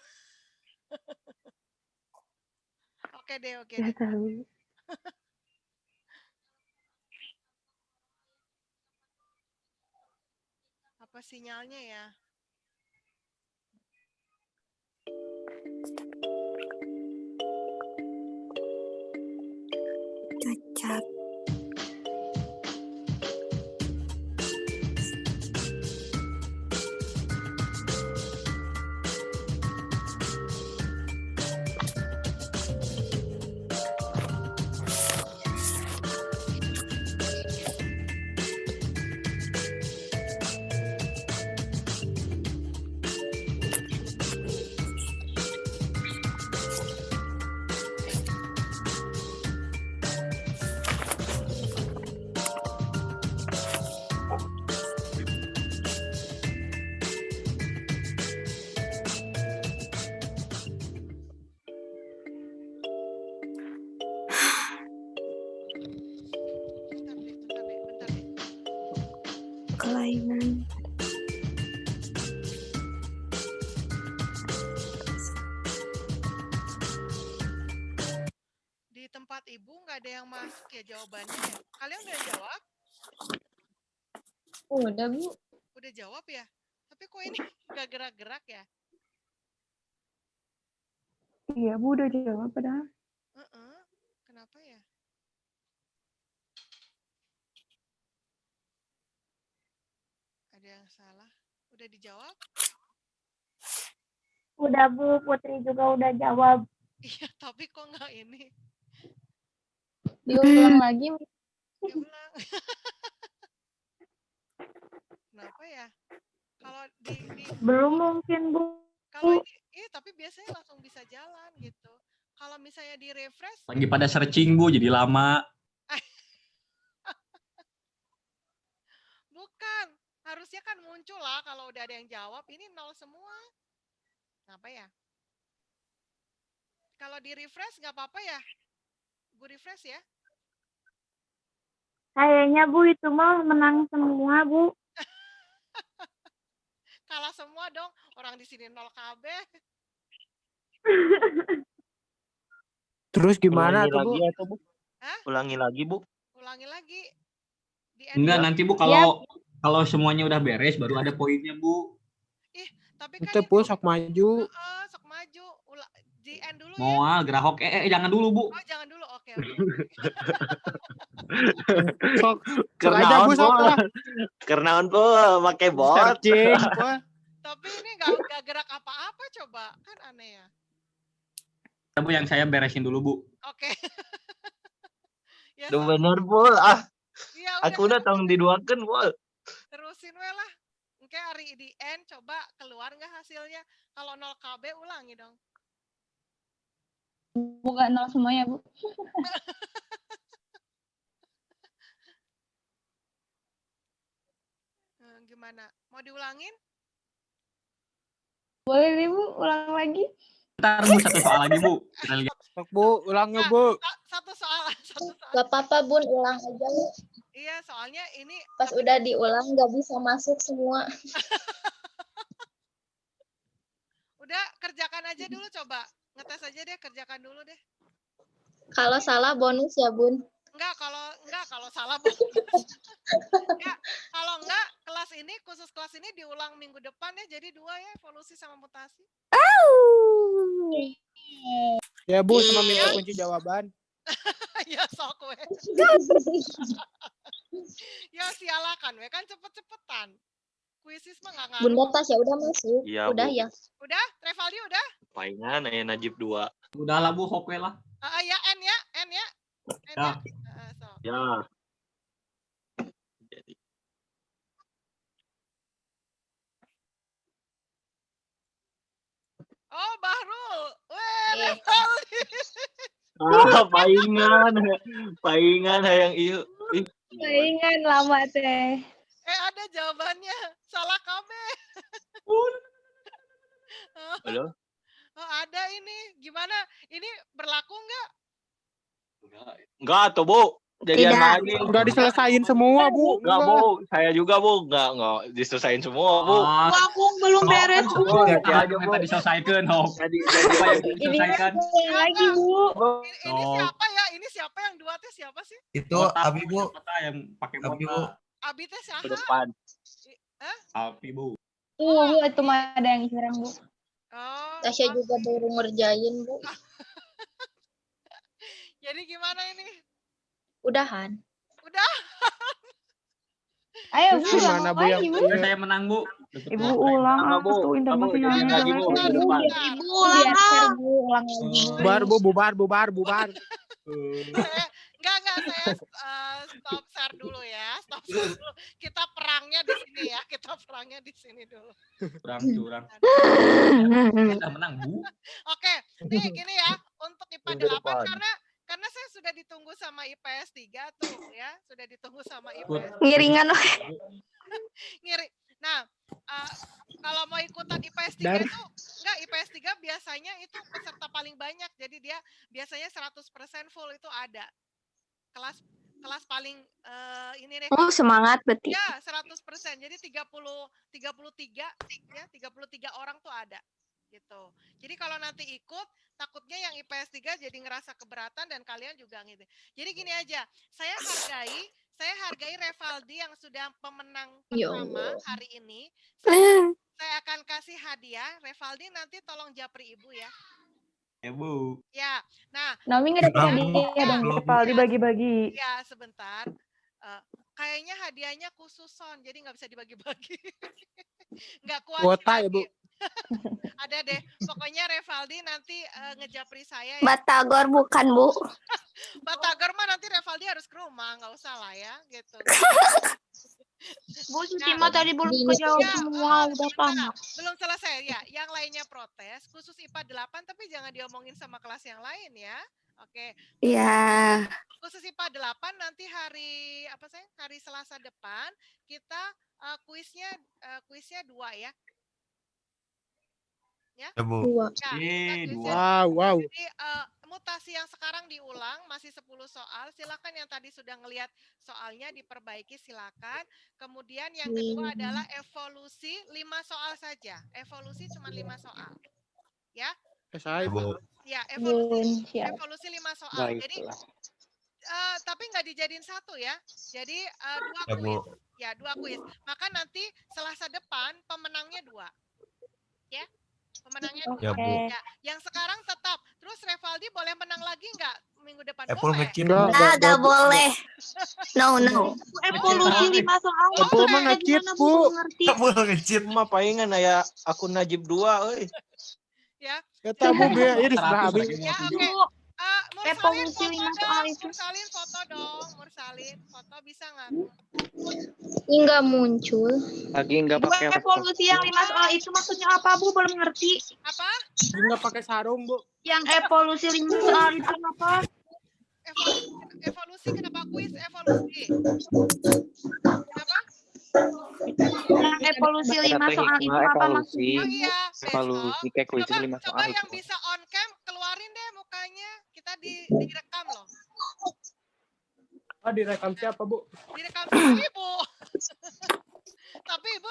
Oke deh. Ya tahu. Apa sinyalnya ya? Cacat. Kelainan. Di tempat ibu nggak ada yang masuk ya jawabannya ya? Kalian udah jawab? Udah Bu. Udah jawab ya? Tapi kok ini nggak gerak-gerak ya? Iya Bu, udah jawab padahal. Kenapa ya? Ada yang salah? Udah dijawab? Udah Bu, Putri juga udah jawab. Iya, tapi kok nggak ini? Diulang lagi. Diulang. Kenapa ya? Kalau di Belum mungkin Bu. kalau ini, tapi biasanya langsung bisa jalan gitu. Kalau misalnya di refresh, Lagi pada searching Bu, jadi lama. bukan. Harusnya kan muncul lah kalau udah ada yang jawab. Ini 0 semua. Kenapa ya? Kalau di refresh nggak apa-apa ya? Bu refresh ya? Kayaknya Bu itu mah menang semua Bu. Kalah semua dong. Orang di sini 0 KB. Terus gimana Ulangi tuh, lagi Bu? atau Bu? Hah? Ulangi lagi, Bu. Ulangi lagi. Enggak, nanti Bu kalau semuanya udah beres baru ada poinnya, Bu. Tapi Itu Bu sok maju. Sok maju. Di end dulu ya. Moal, gerahok. Jangan dulu, Bu. Oh, jangan dulu. Oke. Sok aja Bu sok lah. Kernaon Bu, pakai bot. Searching, Tapi ini nggak gerak apa-apa coba. Kan aneh ya. Bu, yang saya beresin dulu, Bu. Oke. Ya, Duh bener Bol. Ah, iya aku udah tong diduakeun Bol. terusin we lah. Oke, hari di end coba keluar nggak hasilnya? Kalau 0 KB ulangi dong. Bukan 0 semuanya, Bu. Gimana? Mau diulangin? Boleh nih, Bu, ulang lagi. Bentar Bu, satu soal lagi Bu. Kita lihat. Bu, ulangnya Bu. Satu soal. Gak apa-apa Bun, ulang aja. Iya, soalnya ini Pas udah diulang nggak bisa masuk semua. udah kerjakan aja dulu coba. Ngetes aja deh, kerjakan dulu deh. Kalau salah bonus ya Bun. Enggak, kalau salah bonus. Ya, kalau enggak kelas ini khusus kelas ini diulang minggu depan ya, jadi 2 ya, evolusi sama mutasi. Ya Bu, sama minta kunci jawaban. Ya sok we. Ya sialakan we, kan cepet-cepetan. Kuisis mah nggak ngaruh. Bunda Tasya udah masuk. Iya, Udah Bu. ya. Udah, Revaldi udah? Palingan aya Najib 2. Udah lah Bu, hope lah. Ya N ya. Ya. Sok. Ya. Jadi. Oh, Bahrul. Weh, Revaldi. Palingan hayang ieu. Saingan lama teh. Ada jawabannya. Salah KB. Halo? Oh, ada ini. Gimana? Ini berlaku nggak? Enggak tuh, Bu. Jadian lagi. Udah diselesain semua, Bu. Enggak, Bu. Saya juga, Bu. Enggak diselesain semua, Bu. Aku belum beres Bu. Aja minta diselesaikan, Hop. Apa yang diselesaikan? Lagi Bu. Ini siapa ya? Ini siapa yang 2 teh siapa sih? Itu Abi Bu. Yang pakai Abi Bu. botak. Abi teh siapa? Depan. Alpi Bu. Bu, itu mah ada yang curang, Bu. Oh. Tasya juga baru ngerjain Bu. Jadi gimana ini? Udahan. Udah. Ayo Bu, Gimana Bu yang Saya menang Bu. Ibu ulang tuh informasinya. Ibu ulang ulang lagi. Bubar. Enggak, saya stop share dulu ya. Stop share dulu. Kita perangnya di sini ya. Kita perangnya di sini dulu. Curang. Kita menang Bu. Oke, nih gini ya. Untuk IPA 8 karena saya sudah ditunggu sama IPS 3 tuh ya. Sudah ditunggu sama IPS. Ngiringan oke. Ngiri. Nah, kalau mau ikutan IPS 3 itu enggak, IPS 3 biasanya itu peserta paling banyak. Jadi dia biasanya 100% full itu ada. Kelas paling ini deh. Oh, semangat berarti. Ya, 100%. Jadi 33 ya, 33 orang tuh ada gitu. Jadi kalau nanti ikut takutnya yang IPS 3 jadi ngerasa keberatan dan kalian juga gitu. Jadi gini aja, saya hargai Revaldi yang sudah pemenang pertama hari ini. Saya akan kasih hadiah. Revaldi nanti tolong japri Ibu ya. Ya Bu. Ya, nah. Nomi nggak dapat hadiah dong. Revaldi bagi-bagi. Ya, sebentar. Kayaknya hadiahnya khususon, jadi nggak bisa dibagi-bagi. Nggak kuat. Kuota ya Bu. Ada deh. Pokoknya Revaldi nanti ngejapri saya ya. Batagor bukan Bu. Batagor mah nanti Revaldi harus ke rumah, nggak usah lah ya, gitu. Bu, Siti mah tadi belum kejawab semua, udah tamat. Belum selesai ya. Yang lainnya protes, khusus IPA 8, tapi jangan diomongin sama kelas yang lain ya. Oke. Iya. Khusus IPA 8 nanti hari hari Selasa depan kita kuisnya 2 ya. Ya, Bu. Wow. Jadi mutasi yang sekarang diulang masih 10 soal. Silakan yang tadi sudah ngelihat soalnya diperbaiki, silakan. Kemudian yang kedua adalah evolusi 5 soal saja. Evolusi cuma 5 soal. Ya. Ya, evolusi 5 soal. Jadi tapi nggak dijadiin 1 ya. Jadi 2 kuis. Ya, 2 kuis. Maka nanti Selasa depan pemenangnya 2. Ya. Pemenangnya 2. Ya, yang sekarang tetap. Terus Revaldi boleh menang lagi nggak minggu depan? Nggak boleh. No. Evolusi 5 soal. Apul mah ngecit, Bu. Apul ngecit mah palingan aya akun Najib 2 euy. Ya. Eta Bu, ini sudah habis. Ya, oke. Evolusi 5 soal itu. Mursalin foto dong, Mursalin. Foto bisa nggak? Enggak muncul. Lagi enggak pakai laptop. Evolusi yang 5 soal itu maksudnya apa, Bu? Belum ngerti. Apa? Enggak pakai sarung, Bu. Yang evolusi 5 soal itu apa? Evolusi kenapa kuis evolusi? Kenapa? Yang evolusi 5 soal itu apa maksudnya? Oh iya, Evaluasi kayak kuis 5 soal coba itu. yang bisa on cam keluarin deh mukanya. Kita direkam loh. Oh, direkam siapa, Bu? Direkam sama Ibu. Tapi Ibu,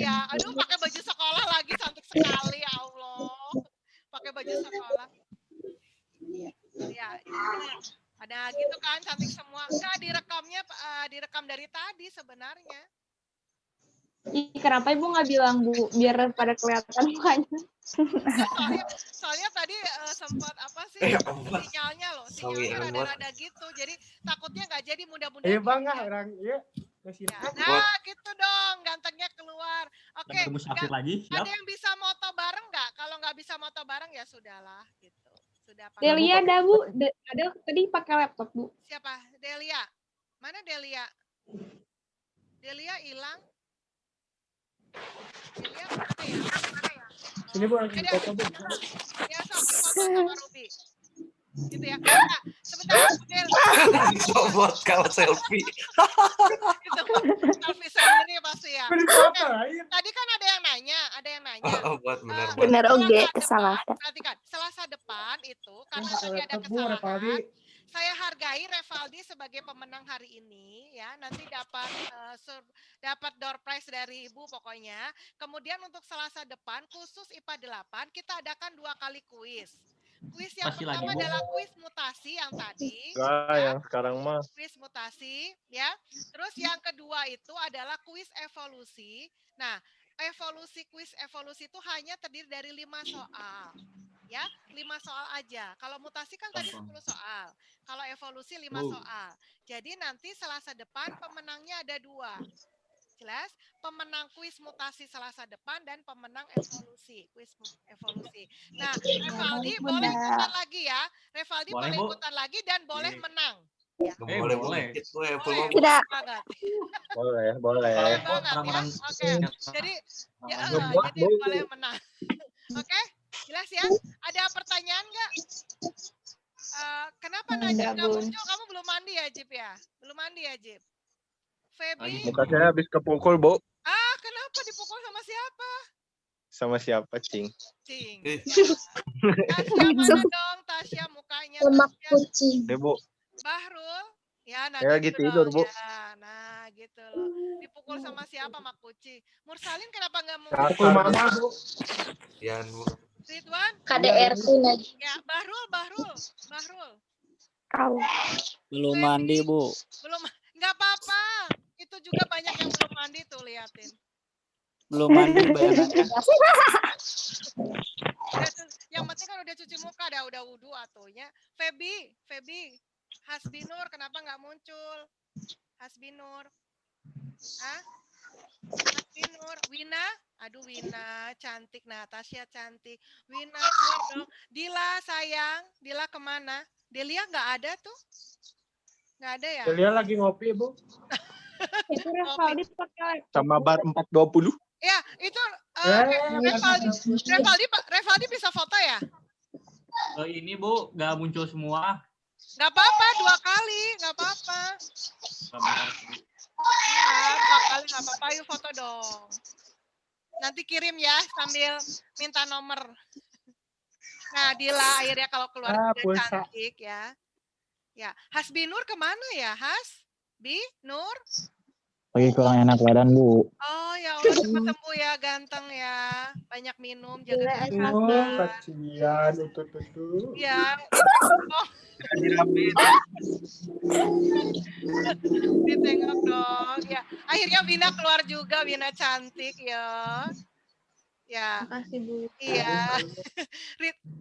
ya, aduh pakai baju sekolah lagi cantik sekali, ya Allah. Pakai baju sekolah. Ya, ada gitu kan cantik semua. Enggak, direkam dari tadi sebenarnya. Kenapa Ibu nggak bilang, Bu, biar pada kelihatan mukanya? Soalnya tadi sempat apa sih sinyalnya loh, sinyalnya rada-rada gitu, jadi takutnya nggak jadi, mudah-mudahan. Bang, orang ya. Nah, gitu dong, gantengnya keluar. Oke, lagi, ada yang bisa moto bareng nggak? Kalau nggak bisa moto bareng ya sudahlah, gitu. Sudah. Delia ada, Bu. Ada tadi pakai laptop, Bu. Siapa? Delia. Mana Delia? Delia hilang. Delia mana ya? Ini Bu lagi foto, Bu. Ya, sambil foto sama Ruby. Gitu ya. Nah, sebentar, Buat kalau selfie. Itu selfie sendiri pasti ya. Tadi kan ada yang nanya. Oh, buat benar. Benar, oke, kesalahan. Perhatikan, Selasa depan itu karena tadi ada kesalahan. Saya hargai Revaldi sebagai pemenang hari ini ya. Nanti dapat door prize dari Ibu pokoknya. Kemudian untuk Selasa depan khusus IPA 8 kita adakan 2 kali kuis. Kuis yang pertama adalah kuis mutasi yang tadi. Yang sekarang mah. Kuis mutasi, ya. Terus yang kedua itu adalah kuis evolusi. Nah, kuis evolusi itu hanya terdiri dari 5 soal. Ya, 5 soal aja. Kalau mutasi kan tadi 10 soal. Kalau evolusi 5 soal. Jadi nanti Selasa depan pemenangnya ada 2. Jelas? Pemenang kuis mutasi Selasa depan dan pemenang evolusi, kuis evolusi. Nah, Revaldi boleh ikutan lagi ya. Revaldi boleh ikutan lagi dan boleh menang. Ya. Boleh. Tidak. Boleh. Boleh banget ya. Oke. Jadi boleh menang. Oke? Jelas ya? Ada pertanyaan nggak? Kenapa Najib nggak muncul? Kamu belum mandi ya, Jip ya? Belum mandi ya, Jip? Feby. Muka saya habis kepukul, Bu. Kenapa dipukul sama siapa? Sama siapa, Cing? Cing. Tasya mana dong? Tasya mukanya. Lemak kucing. Bu. Bahrul. Ya, nah saya lagi tidur, Bu. Ya, nah, gitu loh. Dipukul sama siapa, Mak Kucing? Mursalin kenapa nggak mau? Pukul Mama, Bu. Yan, Bu. Ridwan? KDRT lagi. Ya, Bahrul. Kau. Belum mandi, Bu. Belum, nggak apa-apa. Itu juga banyak yang belum mandi tuh, liatin. Belum mandi bayangannya. Yang penting kan udah cuci muka, udah wudu atuhnya. Feby, Hasbinur kenapa nggak muncul? Hasbinur. Hasbinur, Wina, aduh Wina cantik, Natasha cantik, Wina keluar dong. Dila sayang, Dila kemana? Delia nggak ada tuh, nggak ada ya? Delia lagi ngopi, Bu. Itu Revaldi pakai Sama bar 420. Ya, itu Revaldi bisa foto ya? Ini Bu, nggak muncul semua. Nggak apa-apa, 2 kali, nggak apa-apa. Ya, 2 kali nggak apa-apa, yuk foto dong. Nanti kirim ya sambil minta nomor. Nah, Dila akhirnya kalau keluar cantik ya. Ya, Hasbinur kemana ya, Nur? Lagi kurang enak badan, Bu. Oh ya Allah, cepat sembuh ya, ganteng ya. Banyak minum, jaga kesehatan. Kasihan, itu. Ya, ditengok dong. Ya, akhirnya Wina keluar juga, Wina cantik ya. Ya. Makasih, Bu. Iya.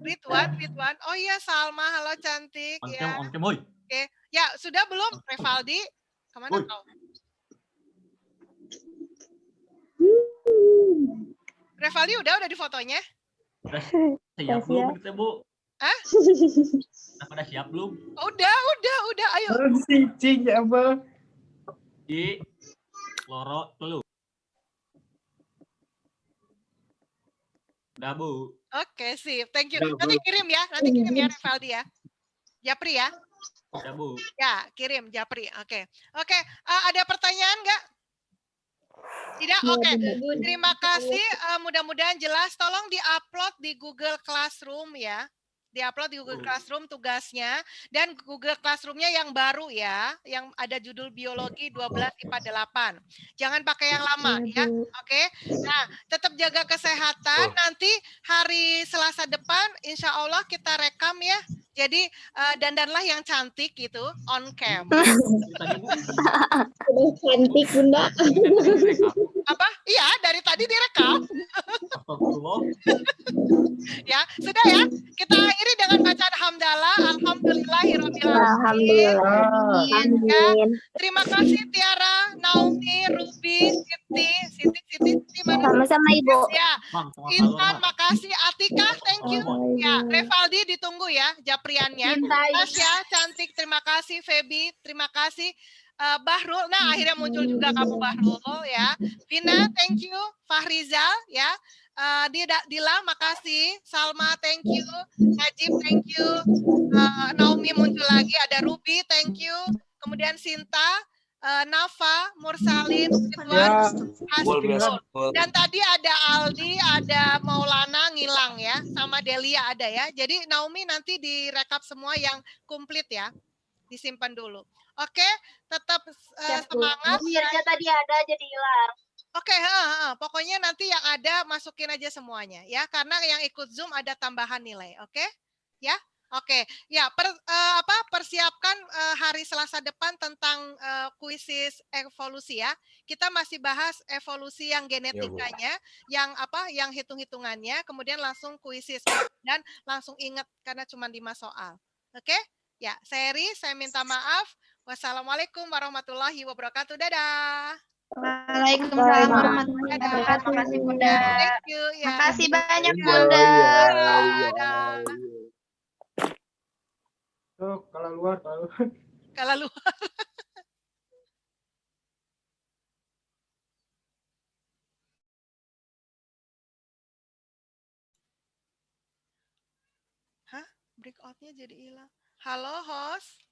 Ridwan. Oh iya, Salma, halo cantik ya. Oke. Ya, sudah belum Revaldi? Kemana kau? Revaldi udah di fotonya? Siap, Bu. Kita, Bu. Pada siap belum? Udah, ayo. Cing apa? Di loro telu. Udah, Bu. Oke, sip. Thank you. Udah, Nanti Bu. kirim ya, Revaldi ya. Japri ya. Udah, Bu. Ya, kirim Japri. Oke. Ada pertanyaan nggak? Tidak? Oke. Terima kasih. Mudah-mudahan jelas. Tolong di-upload di Google Classroom ya. Di-upload di Google Classroom tugasnya. Dan Google Classroom-nya yang baru ya. Yang ada judul Biologi 12 IPA 8. Jangan pakai yang lama ya. Oke. Nah, tetap jaga kesehatan. Nanti hari Selasa depan insya Allah kita rekam ya. Jadi dandanlah yang cantik gitu on cam. Cantik Bunda. Apa? Iya, dari tadi direkam. Ya, sudah ya. Kita akhiri dengan bacaan hamdalah. Alhamdulillahirobbilalamin. Ya. Terima kasih Tiara, Naomi, Ruby, Siti mana? Sama-sama Ibu. Ya. Intan, makasih. Atika, thank you. Ya, Revaldi ditunggu ya, Japriannya. Tasya, cantik, terima kasih. Feby, terima kasih. Bahrul, nah akhirnya muncul juga kamu Bahrul ya. Vina, thank you. Fahrizal ya. Dila, makasih. Salma, thank you. Najib, thank you. Naomi muncul lagi. Ada Ruby, thank you. Kemudian Sinta, Nafa, Mursalin, Ridwan, Hasbul. Dan tadi ada Aldi, ada Maulana ngilang ya, sama Delia ada ya. Jadi Naomi nanti direkap semua yang komplit ya. Disimpan dulu. Oke, tetap semangat. Biarnya tadi ada jadi hilang. Oke, pokoknya nanti yang ada masukin aja semuanya ya, karena yang ikut Zoom ada tambahan nilai, oke? Ya, oke. Ya, persiapkan hari Selasa depan tentang kuisis evolusi ya. Kita masih bahas evolusi yang genetikanya, yang hitung-hitungannya, kemudian langsung kuisis dan langsung ingat karena cuma 5 soal. Oke? Ya, saya minta maaf. Wassalamualaikum warahmatullahi wabarakatuh. Dadah. Waalaikumsalam warahmatullahi wabarakatuh. Makasih Bunda. Thank you. Ya. Makasih banyak Bunda. Tuh, kalau luar. Kalau luar. Hah? Breakout-nya jadi hilang. Halo, host.